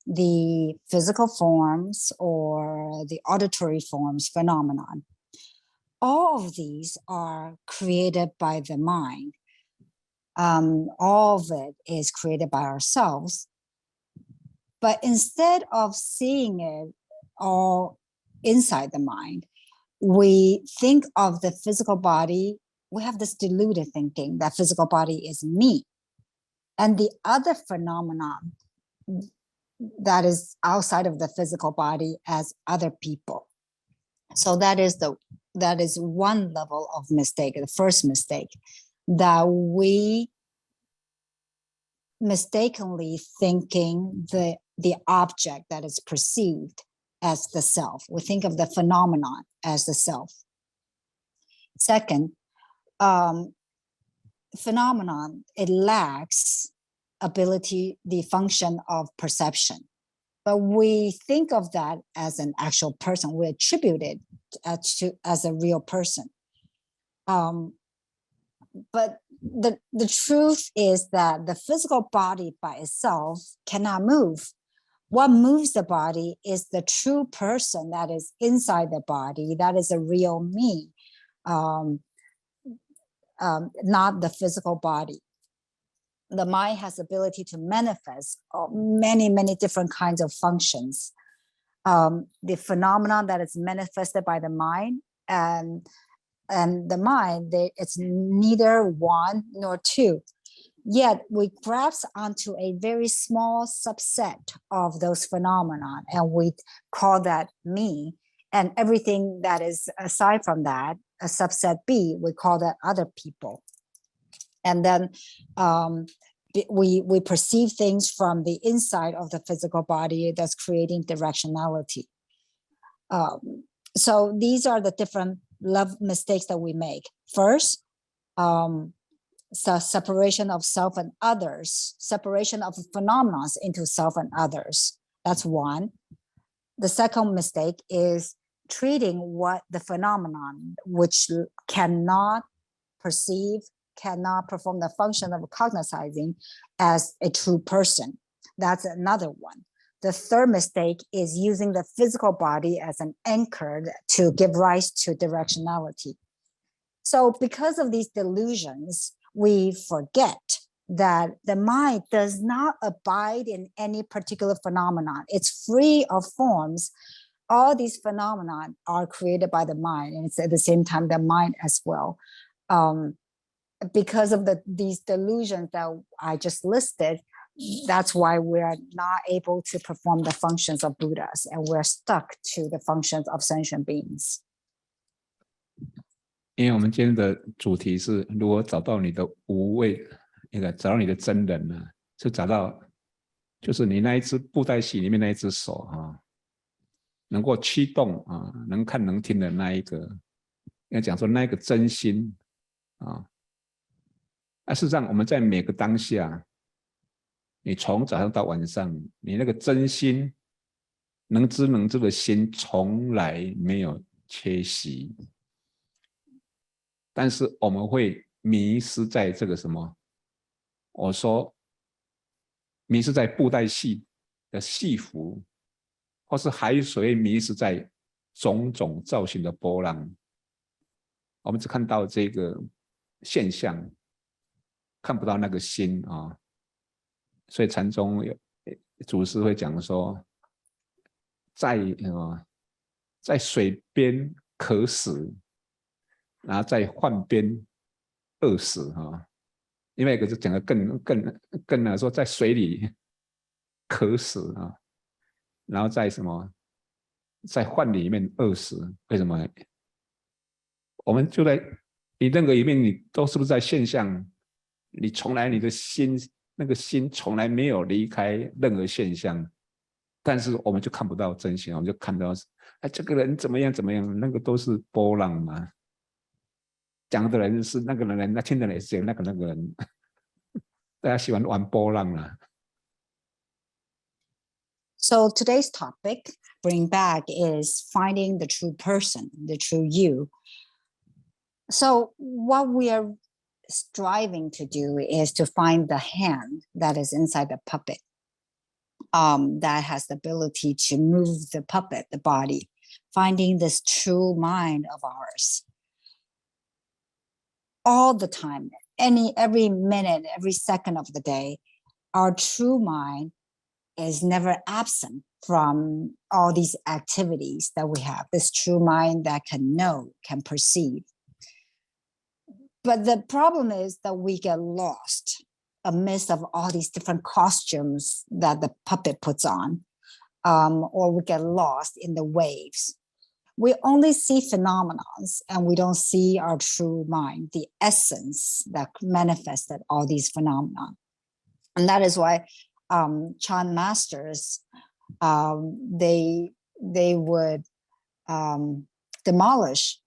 [SPEAKER 2] the physical forms or the auditory forms phenomenon. All of these are created by the mind. All of it is created by ourselves. But instead of seeing it all inside the mind, we think of the physical body. We have this deluded thinking that physical body is me. And the other phenomenon that is outside of the physical body as other people. So that is one level of mistake, the first mistake, that we mistakenly thinking the object that is perceived as the self. We think of the phenomenon as the self. Second, phenomenon, it lacks ability, the function of perception. But we think of that as an actual person. We attribute it as a real person. But the truth is that the physical body by itself cannot move. What moves the body is the true person that is inside the body, that is a real me, not the physical body. The mind has ability to manifest many, many different kinds of functions. The phenomenon that is manifested by the mind and the mind, it's neither one nor two. Yet we grasp onto a very small subset of those phenomena, and we call that me. And everything that is aside from that, a subset B, we call that other people. And then we perceive things from the inside of the physical body that's creating directionality. So these are the different mistakes that we make. First, so separation of self and others, separation of phenomena into self and others. That's one. The second mistake is treating what the phenomenon, which cannot perceive, cannot perform the function of cognizing, as a true person. That's another one. The third mistake is using the physical body as an anchor to give rise to directionality. So because of these delusions, we forget that the mind does not abide in any particular phenomenon. It's free of forms. All these phenomena are created by the mind, and it's at the same time the mind as well. Because of these delusions that I just listed, that's why we are not able to perform the functions of Buddhas, and we're stuck to the functions of sentient beings.
[SPEAKER 1] 因为我们今天的主题是如何找到你的无畏，找到你的真人呢？是找到，就是你那一只布袋戏里面那一只手啊，能够驱动啊，能看能听的那一个，应该讲说那一个真心啊。事实上，我们在每个当下，你从早上到晚上，你那个真心、能知能知的心，从来没有缺席。但是我们会迷失在这个什么？我说，迷失在布袋戏的戏服，或是海水迷失在种种造型的波浪。我们只看到这个现象，看不到那个心啊。所以禅宗有祖师会讲说，在水边渴死。然后在患边饿死哈，另外一个就讲的更说在水里渴死啊，然后在什么在患里面饿死？为什么？我们就在你任何一面，你都是不是在现象？你从来你的心那个心从来没有离开任何现象，但是我们就看不到真心，我们就看到这个人怎么样怎么样，那个都是波浪嘛。讲的人是那个人，那听的人也是那个人，大家喜欢玩波浪啦。
[SPEAKER 2] So today's topic, bring back, is finding the true person, the true you. So what we are striving to do is to find the hand that is inside the puppet, that has the ability to move the puppet, the body, finding this true mind of ours. All the time, every minute, every second of the day, our true mind is never absent from all these activities that we have, this true mind that can know, can perceive. But the problem is that we get lost amidst of all these different costumes that the puppet puts on, or we get lost in the waves. We only see phenomena and we don't see our true mind, the essence that manifested all these phenomena. And that is why Chan masters, they would demolish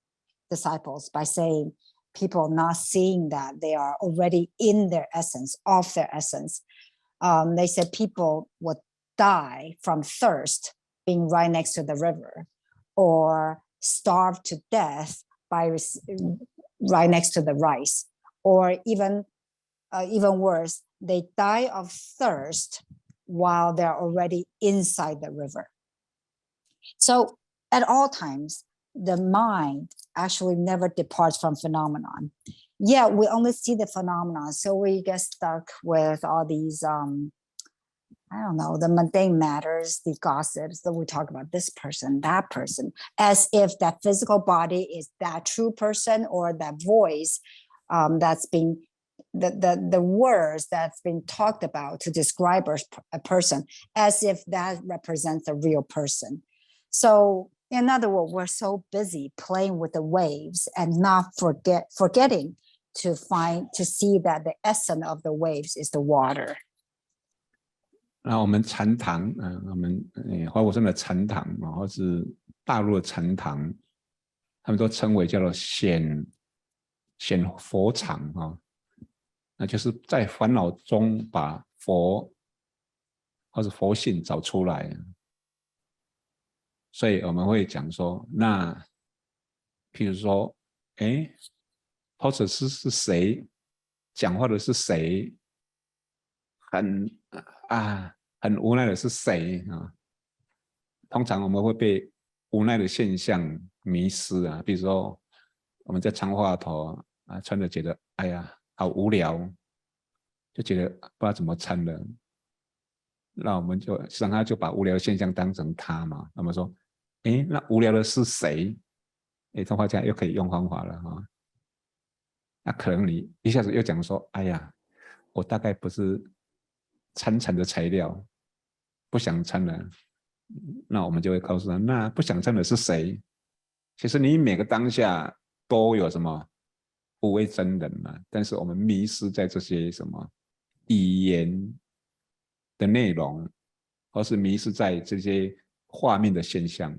[SPEAKER 2] disciples by saying people not seeing that they are already in their essence, of their essence. They said people would die from thirst being right next to the river, or starve to death by right next to the rice, or even worse, they die of thirst while they're already inside the river. So at all times, the mind actually never departs from phenomenon. Yeah, we only see the phenomenon, so we get stuck with all these, I don't know, the mundane matters, the gossips that we talk about this person, that person, as if that physical body is that true person, or that voice that's being, the words that's been talked about to describe a person, as if that represents a real person. So in other words, we're so busy playing with the waves and not forgetting to see that the essence of the waves is the water.
[SPEAKER 1] 那我们禅堂，我们华国山的禅堂或是大陆的禅堂，他们都称为叫做显佛场那就是在烦恼中把佛或是佛性找出来。所以我们会讲说，那譬如说，或者是谁讲话的是谁，很无奈的是谁通常我们会被无奈的现象迷失比如说我们在长话头穿着觉得哎呀好无聊，就觉得不知道怎么参了，那我们就让他就把无聊的现象当成他嘛。那么说那无聊的是谁？通话家又可以用方法了那可能你一下子又讲说，哎呀，我大概不是参禅的材料，不想参了。那我们就会告诉他，那不想参的是谁？其实你每个当下都有什么不为真人嘛，但是我们迷失在这些什么语言的内容，或是迷失在这些画面的现象。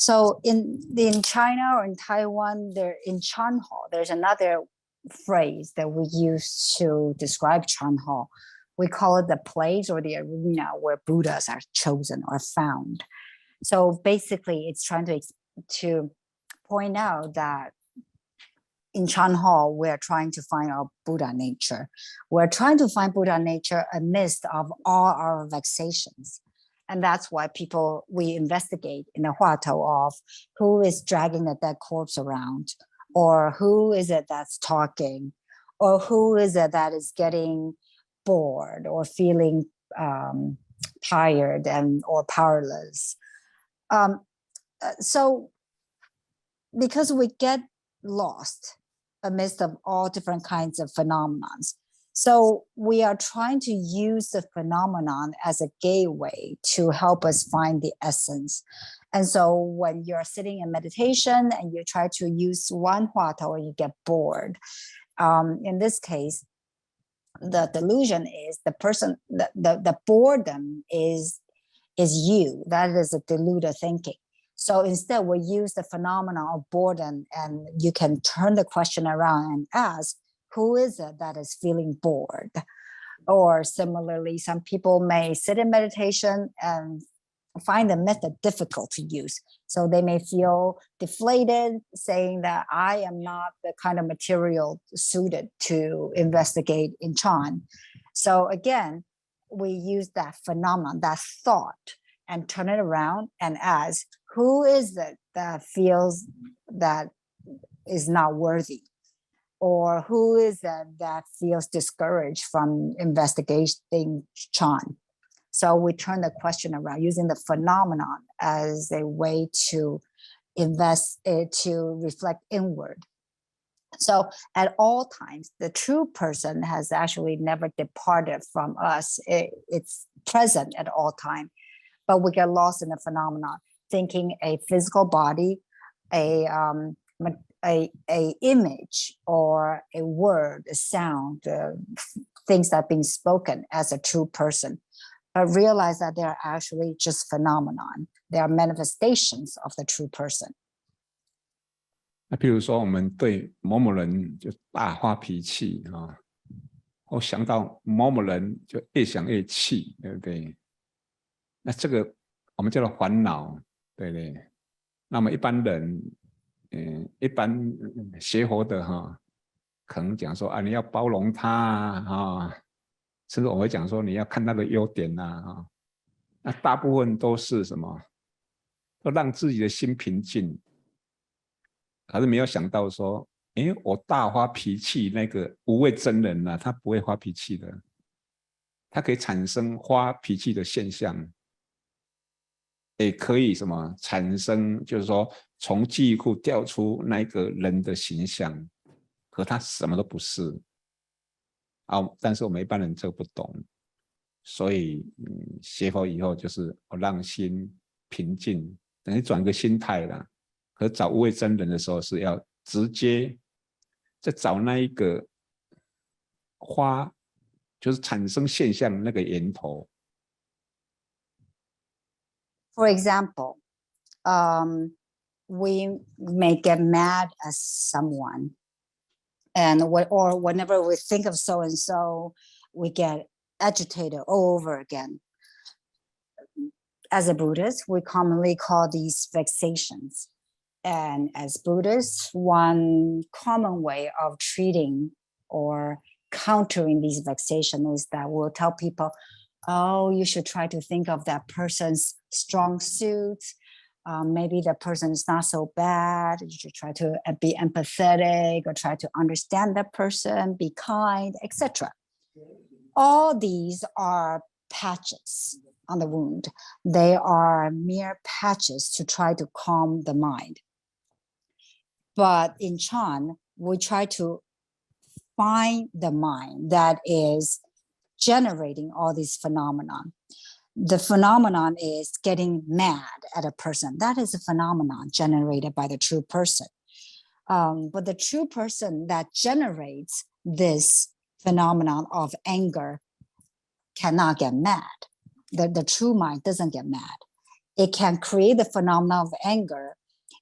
[SPEAKER 2] So in China or in Taiwan, in Chan Hall, there's another phrase that we use to describe Chan Hall. We call it the place or the arena where Buddhas are chosen or found. So basically, it's trying to point out that in Chan Hall, we're trying to find our Buddha nature. We're trying to find Buddha nature amidst of all our vexations. And that's why we investigate in the huatou of who is dragging a dead corpse around, or who is it that's talking, or who is it that is getting bored or feeling tired or powerless. So because we get lost amidst of all different kinds of phenomena, so we are trying to use the phenomenon as a gateway to help us find the essence. And so when you're sitting in meditation and you try to use one huatou, you get bored. In this case, the delusion is the boredom is you. That is a deluded thinking. So instead, we use the phenomenon of boredom, and you can turn the question around and ask, who is it that is feeling bored? Or similarly, some people may sit in meditation and find the method difficult to use. So they may feel deflated, saying that I am not the kind of material suited to investigate in Chan. So again, we use that phenomenon, that thought, and turn it around and ask, who is it that feels that is not worthy? Or who is it that feels discouraged from investigating Chan? So we turn the question around using the phenomenon as a way to to reflect inward. So at all times, the true person has actually never departed from us. It's present at all time, but we get lost in the phenomenon, thinking a physical body, a image or a word, a sound, things that are being spoken as a true person. But realize that they're actually just phenomenon. They are manifestations of the true person.
[SPEAKER 1] 那譬如说，我们对某某人就大发脾气啊，或想到某某人就越想越气，对不对？那这个我们叫做烦恼，对不对？那么一般人，一般学佛的哈，可能讲说啊，你要包容他啊。甚至我会讲说，你要看他的优点啊，那大部分都是什么？都让自己的心平静，可是没有想到说，我大发脾气，那个无畏真人啊，他不会发脾气的，他可以产生发脾气的现象，也可以什么产生，就是说从记忆库调出那个人的形象，可他什么都不是。但是我们一般人这个不懂，所以学佛以后就是让心平静，等于转个心态啦。可是找无畏真人的时候是要直接在找那一个花，就是产生现象那个源头。
[SPEAKER 2] For example, we may get mad at someone. Or whenever we think of so and so, we get agitated all over again. As a Buddhist, we commonly call these vexations. And as Buddhists, one common way of treating or countering these vexations is that we'll tell people, oh, you should try to think of that person's strong suits. Maybe the person is not so bad. You should try to be empathetic or try to understand that person, be kind, etc. All these are patches on the wound. They are mere patches to try to calm the mind. But in Chan, we try to find the mind that is generating all these phenomena. The phenomenon is getting mad at a person. That is a phenomenon generated by the true person. But the true person that generates this phenomenon of anger cannot get mad. The true mind doesn't get mad. It can create the phenomenon of anger.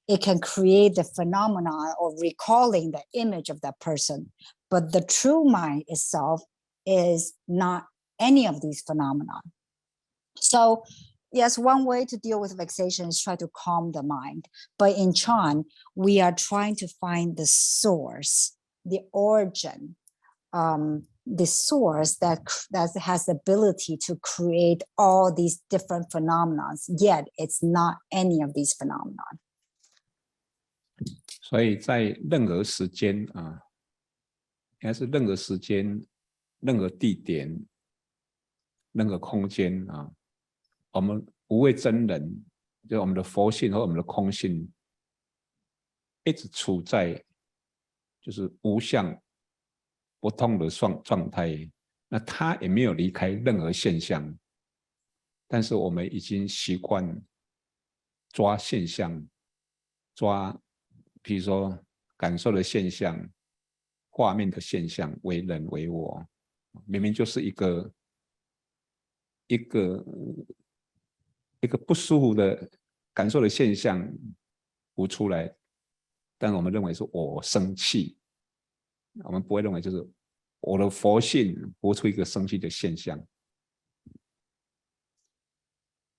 [SPEAKER 2] It can create the phenomenon of recalling the image of that person. But the true mind itself is not any of these phenomena. So yes, one way to deal with vexation is try to calm the mind. But in Chan, we are trying to find the source, the origin, the source that has the ability to create all these different phenomena, yet it's not any of these phenomena.
[SPEAKER 1] 所以在任何时间啊，应该是任何时间、任何地点、任何空间啊，我们无畏真人，就是我们的佛性和我们的空性，一直处在就是无相不动的状态，那它也没有离开任何现象，但是我们已经习惯抓现象，抓比如说感受的现象、画面的现象为人为我，明明就是一个不舒服的感受的现象浮出来，但我们认为是我生气，我们不会认为就是我的佛性浮出一个生气的现象。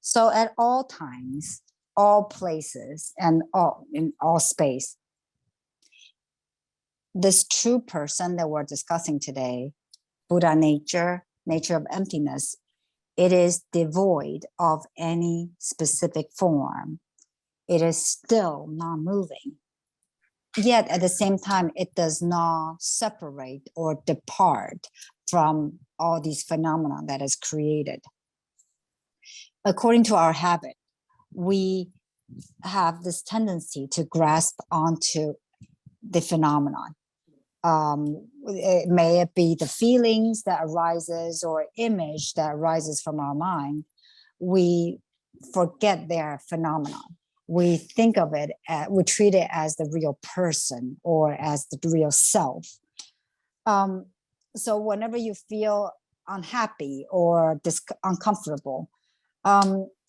[SPEAKER 2] So at all times, all places, and in all space, this true person that we're discussing today, Buddha nature, nature of emptiness, it is devoid of any specific form. It is still not moving. Yet at the same time, it does not separate or depart from all these phenomena that is created. According to our habit, we have this tendency to grasp onto the phenomenon. May it be the feelings that arises or image that arises from our mind. We forget their phenomenon. We think of it, we treat it as the real person or as the real self. So whenever you feel unhappy or uncomfortable,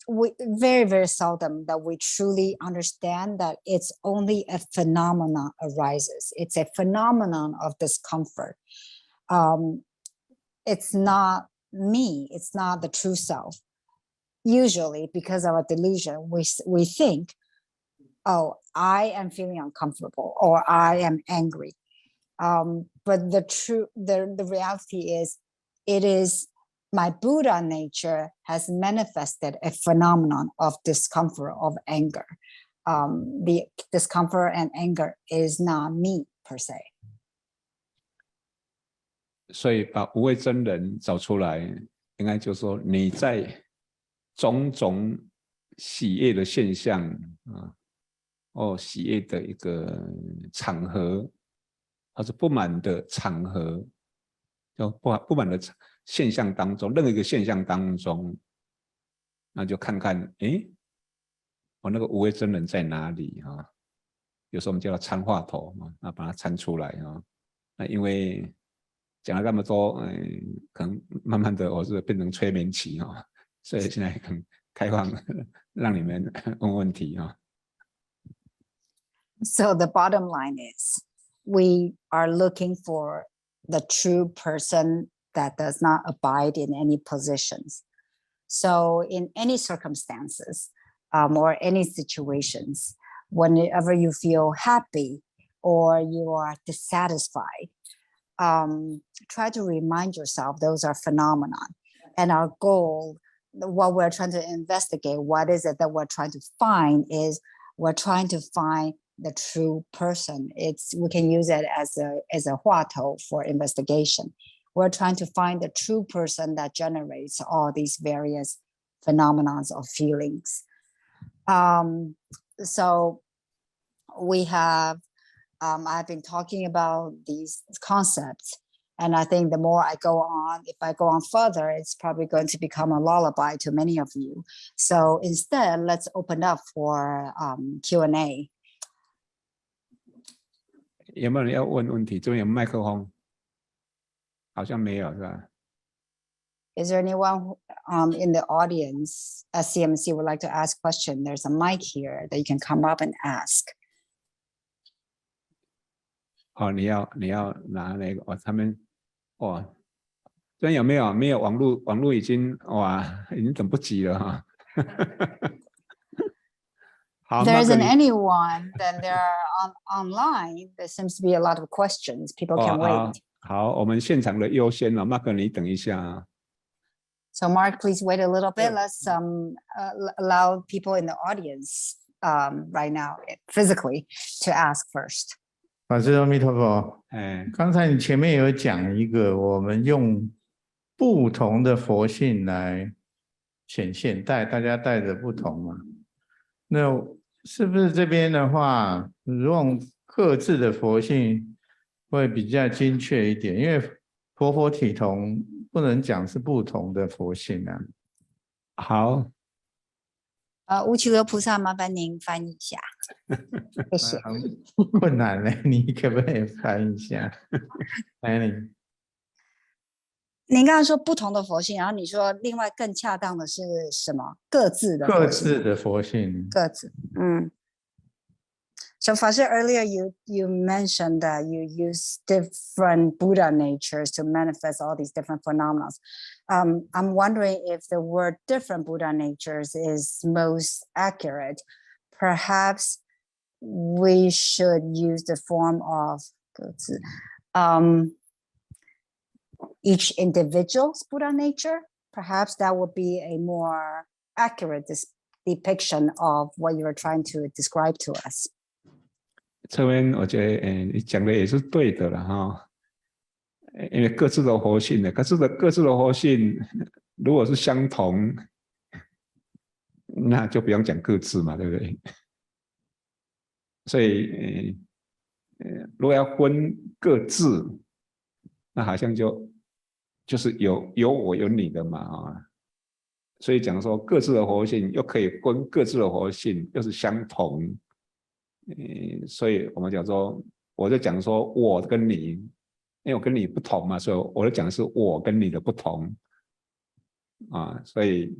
[SPEAKER 2] we very, very seldom that we truly understand that it's only a phenomenon arises. It's a phenomenon of discomfort. It's not me. It's not the true self. Usually, because of our delusion, we think, oh, I am feeling uncomfortable or I am angry. But the reality is, it is my Buddha nature has manifested a phenomenon of discomfort, of anger. The discomfort and anger is not me per se.
[SPEAKER 1] 所以把无畏真人找出来，应该就是说你在种种喜悦的现象喜悦的一个场合，或者不满的场合，就不满的现象当中，任何一个现象当中，那就看看，我那个无畏真人在哪里啊？有时候我们叫它参话头那把它参出来那因为讲了那么多，可能慢慢的我是变成催眠期所以现在很开放，让你们问问题
[SPEAKER 2] So the bottom line is, we are looking for the true person that does not abide in any positions. So in any circumstances or any situations, whenever you feel happy or you are dissatisfied, try to remind yourself those are phenomena. And our goal, what we're trying to investigate, what is it that we're trying to find, is we're trying to find the true person. We can use it as a huatou for investigation. We're trying to find the true person that generates all these various phenomena of feelings. So we have, I've been talking about these concepts, and I think the more I go on, if I go on further, it's probably going to become a lullaby to many of you. So instead, let's open up for Q&A.
[SPEAKER 1] 有没有人要问问题？这边有麦克风，好像没有，是吧？
[SPEAKER 2] Is there anyone in the audience at CMC would like to ask a question? There's a mic here that you can come up and ask.
[SPEAKER 1] 你要拿那个他们这边有没有？没有，网络已经等不及了好
[SPEAKER 2] There isn't anyone, then there are online. There seems to be a lot of questions. People can wait.
[SPEAKER 1] 好，我们现场的优先Mark 你等一下
[SPEAKER 2] So Mark, please wait a little bit. Let's allow people in the audience right now, physically, to ask first.
[SPEAKER 3] 法师阿弥陀佛。刚才你前面有讲一个，我们用不同的佛性来显现，大家带着不同嘛。那是不是这边的话，用各自的佛性会比较精确一点？因为佛体同，不能讲是不同的佛性啊。
[SPEAKER 1] 好。
[SPEAKER 2] 乌耆罗菩萨，麻烦您翻译一下，谢谢。
[SPEAKER 3] 困难了，你可不可以翻译一下？来，你。
[SPEAKER 2] 您刚才说不同的佛性，然后你说另外更恰当的是什么？各自的佛性。
[SPEAKER 3] 各自的佛性。
[SPEAKER 2] 各自，So Fasir, earlier you mentioned that you use different Buddha natures to manifest all these different phenomena. I'm wondering if the word different Buddha natures is most accurate. Perhaps we should use the form of each individual's Buddha nature. Perhaps that would be a more accurate depiction of what you are trying to describe to us.
[SPEAKER 1] 这边我觉得，你讲的也是对的了哈，因为各自的活性呢，各自的活性，如果是相同，那就不用讲各自嘛，对不对？所以，如果要分各自，那好像就是有我有你的嘛啊，所以讲说各自的活性又可以分各自的活性，又是相同。所以我们讲说，我就讲说我跟你，因为我跟你不同嘛，所以我就讲的是我跟你的不同啊，所以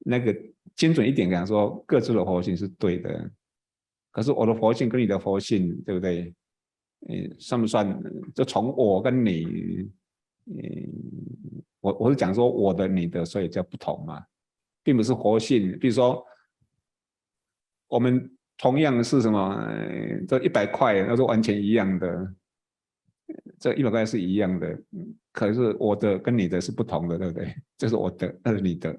[SPEAKER 1] 那个精准一点讲说各自的活性是对的，可是我的活性跟你的活性，对不对？算不算？就从我跟你，我是讲说我的你的，所以叫不同嘛，并不是活性。比如说我们。同样是什么？这100块那是完全一样的，这100块是一样的，可是我的跟你的是不同的，对不对？这是我的，那是你的。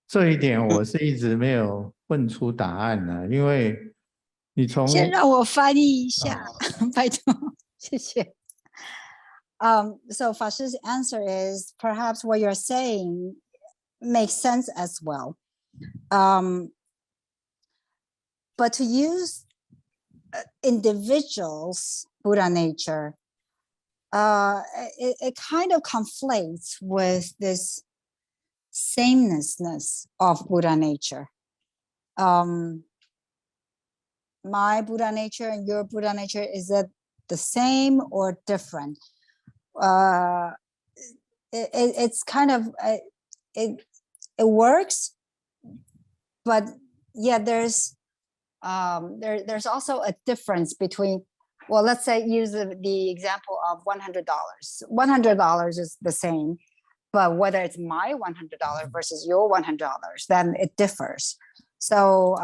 [SPEAKER 3] 这一点我是一直没有问出答案呢，因为你从
[SPEAKER 2] 先让我翻译一下，拜托，谢谢。So Fashi's answer is perhaps what you're saying makes sense as well. But to use individuals' Buddha nature, it kind of conflates with this sameness of Buddha nature. My Buddha nature and your Buddha nature, is it the same or different? It's kind of, it works. But yeah, there's also a difference between, well, let's say use the example of $100. $100 is the same, but whether it's my $100 versus your $100, then it differs. So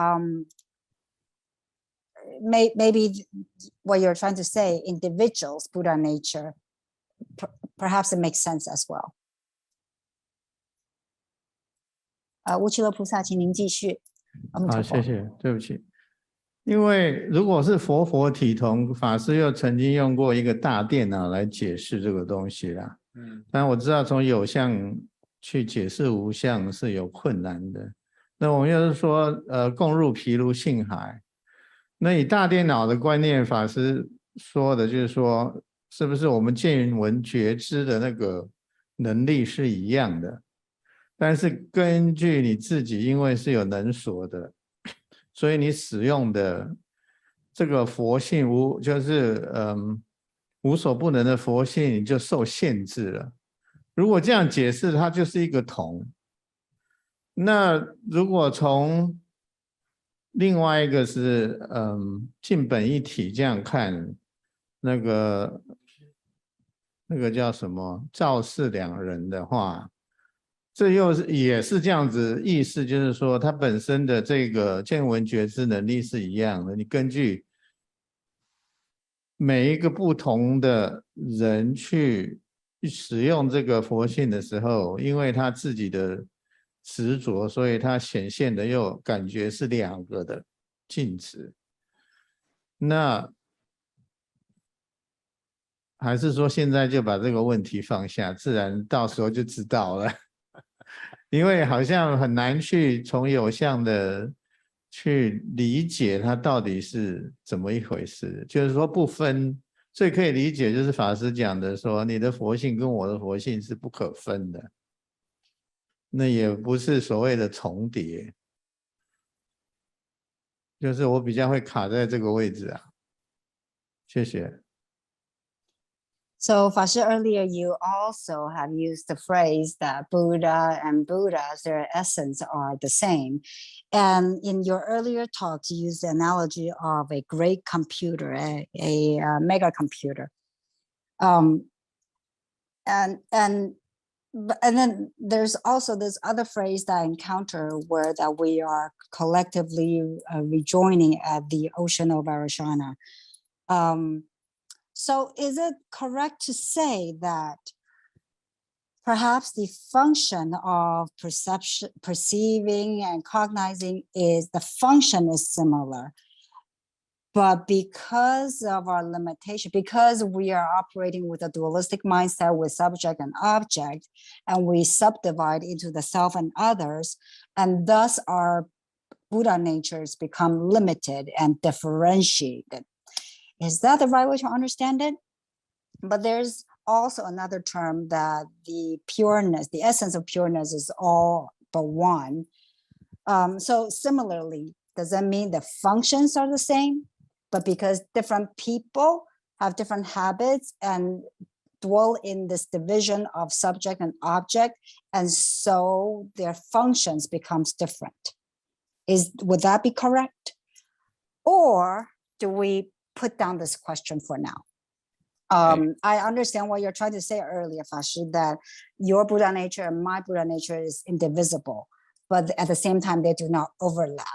[SPEAKER 2] maybe what you're trying to say, individuals, Buddha nature, perhaps it makes sense as well. 乌耆罗菩萨，请您继续。
[SPEAKER 3] 好，谢谢，对不起。因为如果是佛体同，法师又曾经用过一个大电脑来解释这个东西啦。但我知道从有相去解释无相是有困难的。那我们又是说，共入毗卢性海。那以大电脑的观念，法师说的就是说，是不是我们见闻觉知的那个能力是一样的？但是根据你自己，因为是有能所的，所以你使用的这个佛性就是无所不能的佛性，你就受限制了。如果这样解释，它就是一个同。那如果从另外一个是尽本一体这样看，那个叫什么赵氏两人的话。这也是这样子，意思就是说，它本身的这个见闻觉知能力是一样的。你根据每一个不同的人去使用这个佛性的时候，因为他自己的执着，所以他显现的又感觉是两个的镜子。那还是说现在就把这个问题放下，自然到时候就知道了。因为好像很难去从有相的去理解它到底是怎么一回事，就是说不分，最可以理解就是法师讲的说，你的佛性跟我的佛性是不可分的，那也不是所谓的重叠，就是我比较会卡在这个位置啊，谢谢。
[SPEAKER 2] So, Fashi, earlier you also have used the phrase that Buddha and Buddhas, their essence are the same. And in your earlier talks, you used the analogy of a great computer, a mega computer. And then there's also this other phrase that I encounter where that we are collectively rejoining at the ocean of Vairashana. So is it correct to say that perhaps the function of perceiving and cognizing is the function is similar, but because of our limitation, because we are operating with a dualistic mindset with subject and object, and we subdivide into the self and others, and thus our Buddha natures become limited and differentiated. Is that the right way to understand it? But there's also another term that the pureness, the essence of pureness is all but one. So similarly, does that mean the functions are the same? But because different people have different habits and dwell in this division of subject and object, and so their functions becomes different. Would that be correct? Or do we put down this question for now? I understand what you're trying to say earlier, Fashi, that your Buddha nature and my Buddha nature is indivisible, but at the same time, they do not overlap.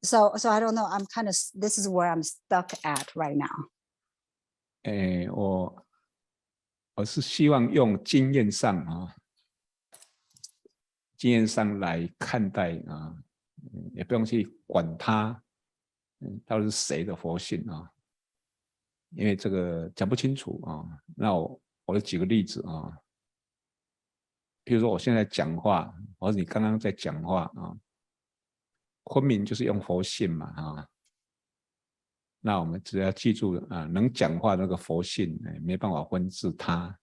[SPEAKER 2] So I don't know, I'm kind of, this is where I'm stuck at right now.
[SPEAKER 1] 我是希望用经验上来看待也不用去管它到底是谁的佛性因为这个讲不清楚那我就举个例子比如说我现在讲话，或者你刚刚在讲话昆明就是用佛性嘛那我们只要记住能讲话那个佛性没办法分治它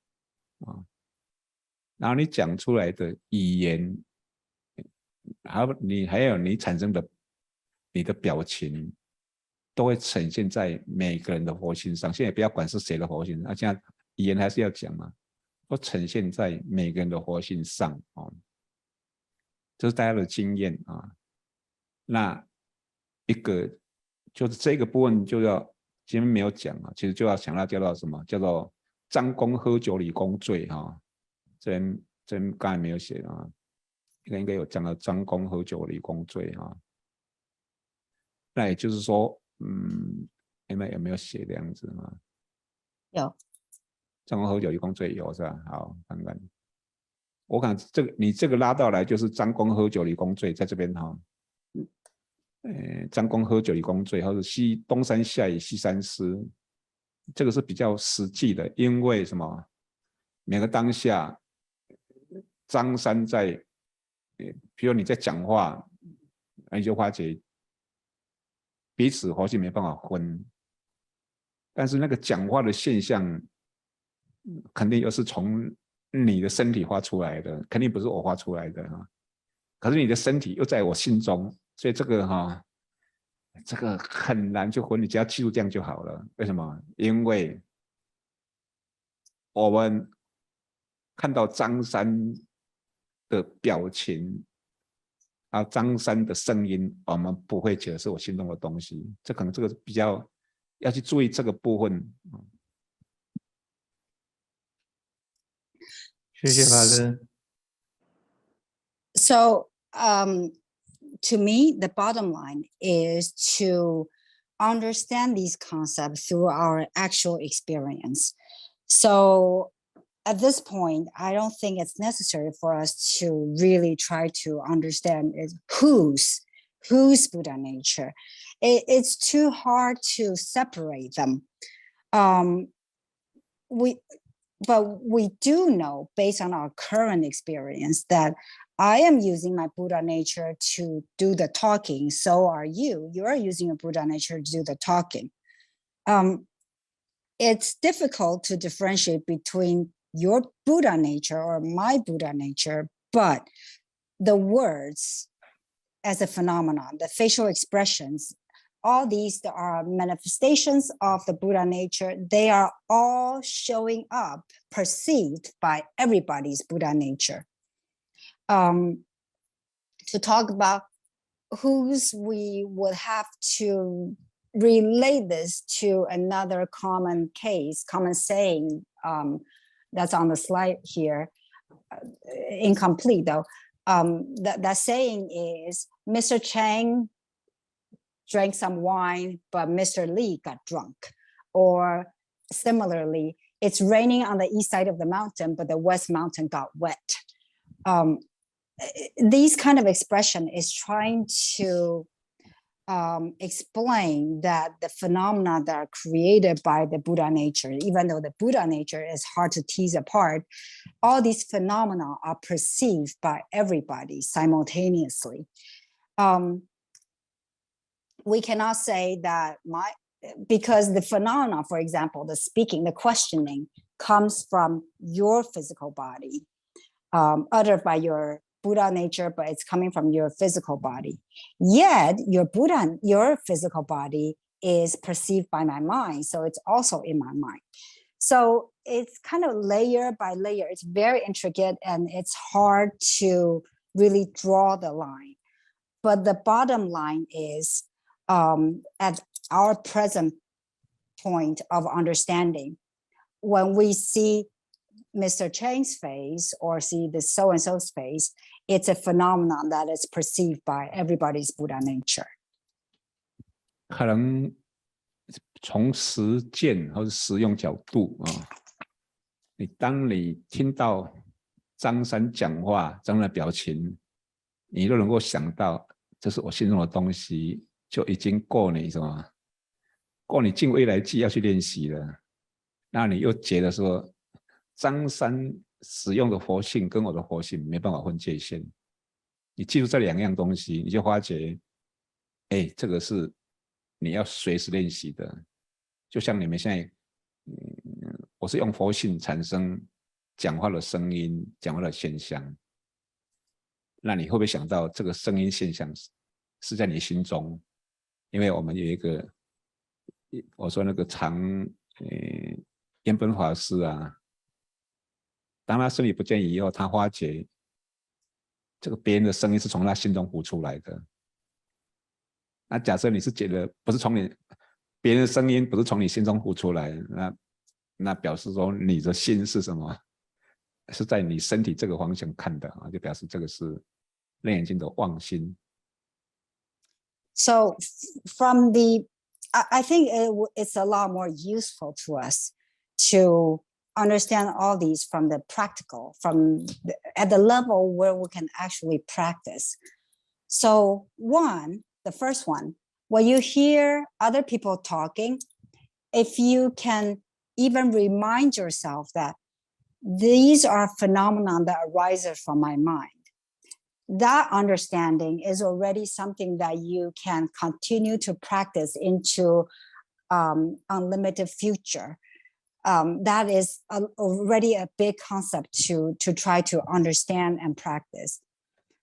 [SPEAKER 1] 然后你讲出来的语言还有你产生的你的表情都会呈现在每个人的佛性上，现在不要管是谁的佛性现在语言还是要讲嘛，都呈现在每个人的佛性上这是大家的经验那一个就是这个部分就要前面没有讲其实就要想到叫做什么，叫做张公喝酒里公醉这边刚才没有写应该有讲到张公喝酒里公醉那也就是说有没有写这样子
[SPEAKER 2] 有，
[SPEAKER 1] 张公喝酒里公醉有是吧？好，看看我看你这个拉到来就是张公喝酒里公醉在这边张公喝酒里公醉，或者东山下以西山师，这个是比较实际的，因为什么？每个当下，张三在，比如你在讲话，你就发觉彼此佛性没办法分，但是那个讲话的现象，肯定又是从你的身体发出来的，肯定不是我发出来的可是你的身体又在我心中。所以这个这个很难去分，你只要记住这样就好了。为什么？因为我们看到张三的表情张三的声音，我们不会觉得是我心中的东西。这可能这个比较要去注意这个部分。
[SPEAKER 3] 谢谢法师。
[SPEAKER 2] So, to me, the bottom line is to understand these concepts through our actual experience. So at this point, I don't think it's necessary for us to really try to understand whose Buddha nature. It's too hard to separate them. But we do know, based on our current experience, that I am using my Buddha nature to do the talking. So are you. You are using your Buddha nature to do the talking. It's difficult to differentiate between your Buddha nature or my Buddha nature, but the words as a phenomenon, the facial expressions all these are manifestations of the Buddha nature. They are all showing up, perceived by everybody's Buddha nature. To talk about whose we would have to relate this to another common case, common saying that's on the slide here, incomplete though. That saying is, Mr. Chang drank some wine, but Mr. Lee got drunk. Or similarly, it's raining on the east side of the mountain, but the west mountain got wet. These kind of expression is trying to explain that the phenomena that are created by the Buddha nature, even though the Buddha nature is hard to tease apart, all these phenomena are perceived by everybody simultaneously. We cannot say that because the phenomena, for example, the speaking, the questioning comes from your physical body, uttered by your Buddha nature, but it's coming from your physical body. Yet your physical body is perceived by my mind, so it's also in my mind. So it's kind of layer by layer. It's very intricate and it's hard to really draw the line. But the bottom line is, at our present point of understanding, when we see Mr. Chang's face or see the so-and-so's face, it's a phenomenon that is perceived by everybody's Buddha nature.
[SPEAKER 1] 可能从实践或者实用角度当你听到张三讲话，张三的表情，你都能够想到这是我心中的东西，就已经够你尽未来际要去练习了。那你又觉得说张三使用的佛性跟我的佛性没办法分界线，你记住这两样东西，你就发觉这个是你要随时练习的。就像你们现在我是用佛性产生讲话的声音，讲话的现象，那你会不会想到这个声音现象是在你心中？因为我们有一个我说那个彦本法师啊，当他身体不见以后，他发觉这个别人的声音是从他心中呼出来的。那假设你是觉得不是从别人的声音不是从你心中呼出来，那表示说你的心是什么？是在你身体这个方向看的就表示这个是楞严经的妄心。
[SPEAKER 2] So I think it's a lot more useful to us to understand all these from the practical, at the level where we can actually practice. So the first one, when you hear other people talking, if you can even remind yourself that these are phenomena that arises from my mind, that understanding is already something that you can continue to practice into unlimited future. That is already a big concept to try to understand and practice.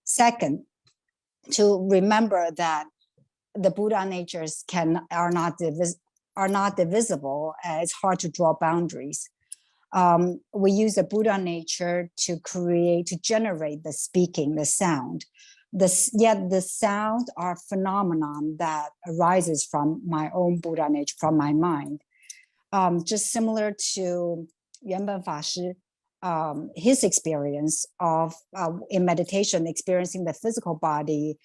[SPEAKER 2] Second, to remember that the Buddha natures are not divisible. It's hard to draw boundaries. We use the Buddha nature to generate the speaking, the sound. Yet the sound are phenomenon that arises from my own Buddha nature, from my mind. Just similar to Yuanben Fashi, his experience of in meditation, experiencing the physical body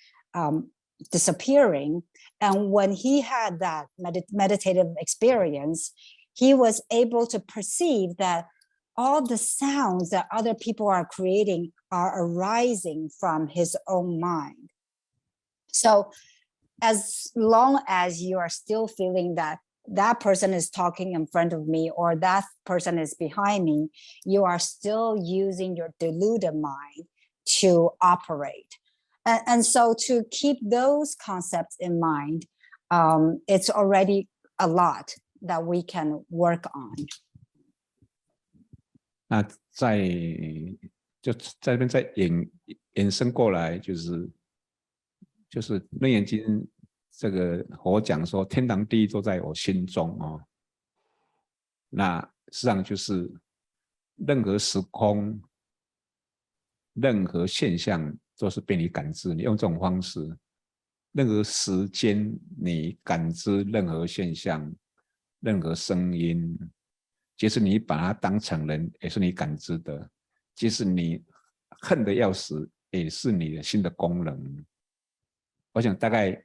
[SPEAKER 2] disappearing. And when he had that meditative experience, he was able to perceive that all the sounds that other people are creating are arising from his own mind. So as long as you are still feeling that that person is talking in front of me or that person is behind me, you are still using your deluded mind to operate. And so to keep those concepts in mind, it's already a lot that we can work on.
[SPEAKER 1] 那在这边再衍生过来，就是楞严经这个佛讲说天堂地狱都在我心中哦。那实际上就是任何时空、任何现象都是被你感知。你用这种方式，任何时间你感知任何现象、任何声音，即使你把它当成人，也是你感知的；即使你恨得要死，也是你的心的功能。我想大概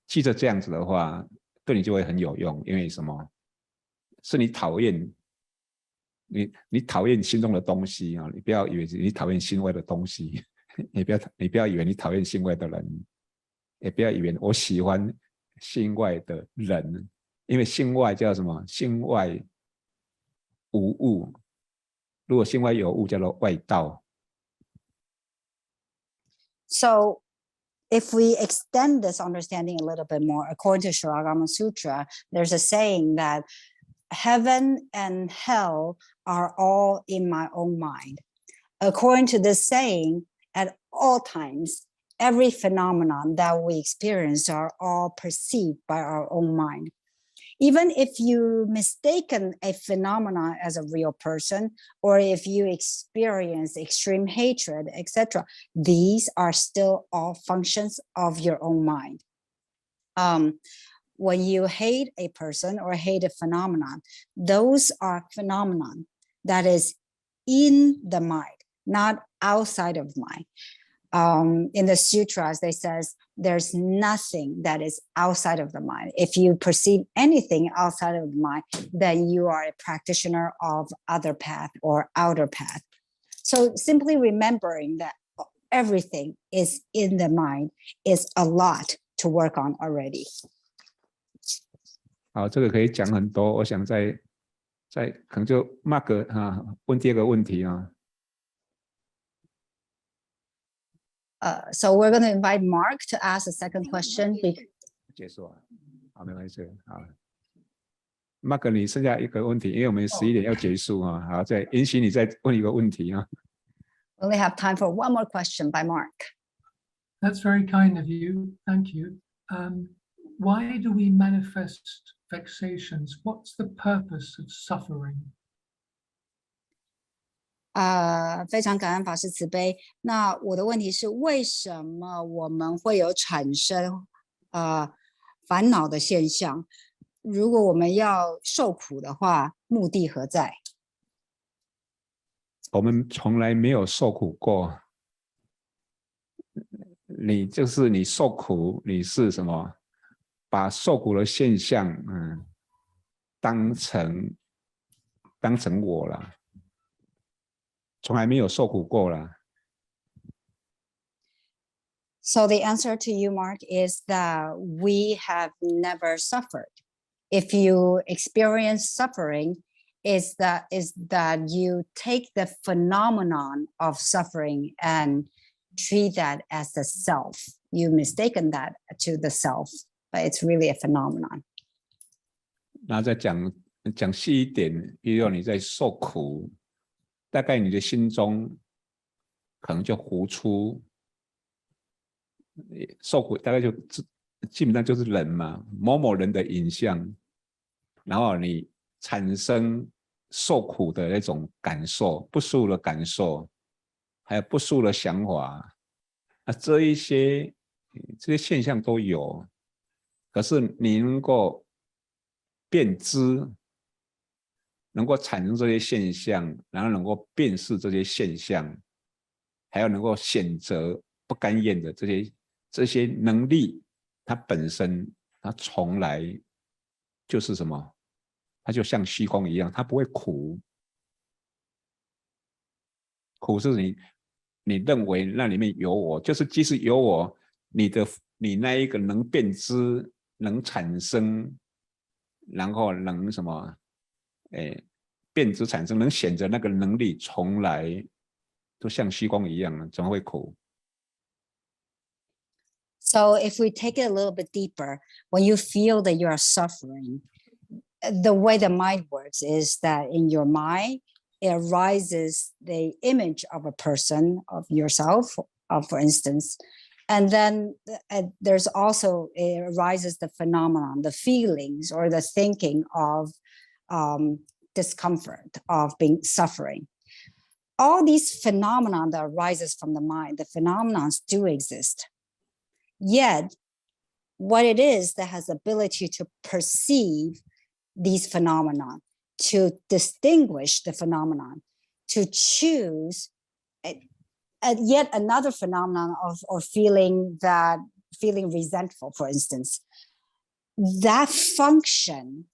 [SPEAKER 1] 记着这样子的话，对你就会很有用。因为什么？是你讨厌你讨厌心中的东西啊！你不要以为你讨厌心外的东西，你不要以为你讨厌心外的人，也不要以为我喜欢心外的人，因为心外叫什么？心外无物。如果心外有物，叫做外道。
[SPEAKER 2] So if we extend this understanding a little bit more, according to Surangama Sutra, there's a saying that heaven and hell are all in my own mind. According to this saying, at all times, every phenomenon that we experience are all perceived by our own mind. Even if you mistaken a phenomenon as a real person, or if you experience extreme hatred, etc., these are still all functions of your own mind. When you hate a person or hate a phenomenon, those are phenomenon that is in the mind, not outside of mind. In the sutras, they says there's nothing that is outside of the mind. If you perceive anything outside of the mind, then you are a practitioner of other path or outer path. So simply remembering that everything is in the mind is a lot to work on already.
[SPEAKER 1] 好，这个可以讲很多。我想在可能就 Mark 问第二个问题啊。
[SPEAKER 2] So we're going to invite Mark to ask the second question.
[SPEAKER 1] 结束了，好，没关系，好。Mark， 你剩下一个问题，因为我们11点要结束啊。好，再允许你再问一个问题啊。
[SPEAKER 2] We only have time for one more question by Mark.
[SPEAKER 4] That's very kind of you. Thank you. Why do we manifest vexations? What's the purpose of suffering?
[SPEAKER 2] 非常感恩法师慈悲。那我的问题是，为什么我们会有产生烦恼的现象？如果我们要受苦的话，目的何在？
[SPEAKER 1] 我们从来没有受苦过。你就是你受苦，你是什么？把受苦的现象，当成我了。从来没有受苦过了。
[SPEAKER 2] So the answer to you, Mark, is that we have never suffered. If you experience suffering, is that you take the phenomenon of suffering and treat that as the self. You mistaken that to the self, but it's really a phenomenon.
[SPEAKER 1] 那再讲细一点，比如你在受苦。大概你的心中可能就浮出受苦，大概就基本上就是人嘛，某某人的影像，然后你产生受苦的那种感受，不舒服的感受，还有不舒服的想法，这些现象都有，可是你能够辨知。能够产生这些现象，然后能够辨识这些现象，还有能够选择不甘愿的这些能力，它本身它从来就是什么？它就像虚空一样，它不会苦。苦是你认为那里面有我，就是即使有我，你那一个能辨知、能产生，然后能什么？变质产生能选择那个能力，从来都像虚空一样，怎么会苦？
[SPEAKER 2] So if we take it a little bit deeper, when you feel that you are suffering, the way the mind works is that in your mind, it arises the image of a person, of yourself, for instance, And then there's also, it arises the phenomenon, the feelings or the thinking of discomfort, of being suffering. All these phenomena that arises from the mind, the phenomena do exist. Yet, what it is that has ability to perceive these phenomena, to distinguish the phenomenon, to choose yet another phenomenon of feeling resentful, for instance, that function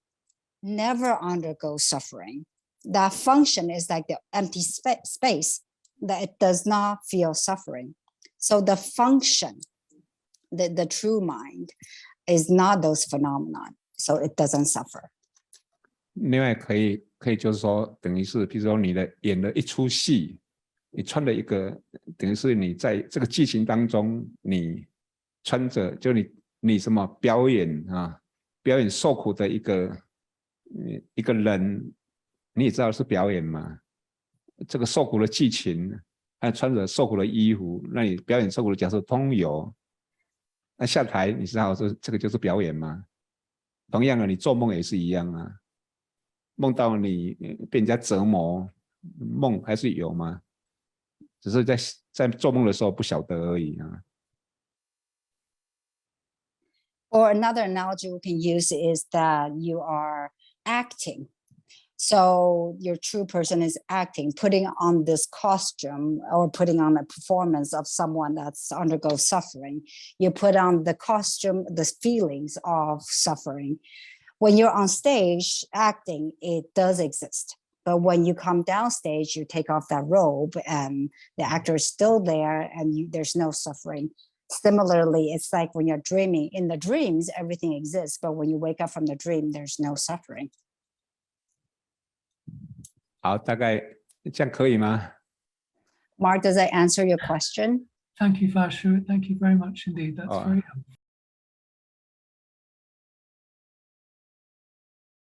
[SPEAKER 2] never undergoes suffering. That function is like the empty space that it does not feel suffering. So the function, the true mind, is not those phenomena, so it doesn't suffer.
[SPEAKER 1] 另外可以就是说，等于是，比如说你演了一出戏，你穿了一个，等于是你在这个剧情当中，你穿着就你什么表演啊，表演受苦的一个人。你也知道是表演嘛？这个受苦的剧情，还穿着受苦的衣服，那你表演受苦的角色通有。那下台，你知道这个就是表演吗？同样的，你做梦也是一样啊。梦到你被人家折磨，梦还是有吗？只是在做梦的时候不晓得而已啊。
[SPEAKER 2] Or another analogy we can use is that you are acting. So your true person is acting, putting on this costume or putting on a performance of someone that's undergoes suffering. You put on the costume, the feelings of suffering. When you're on stage acting, it does exist. But when you come down stage, you take off that robe and the actor is still there and there's no suffering. Similarly, it's like when you're dreaming, in the dreams, everything exists. But when you wake up from the dream, there's no suffering.
[SPEAKER 1] 好，大概这样可以吗？
[SPEAKER 2] Mark, does that answer your question?
[SPEAKER 4] Thank you, Fashu. Thank you very much indeed. That's very helpful.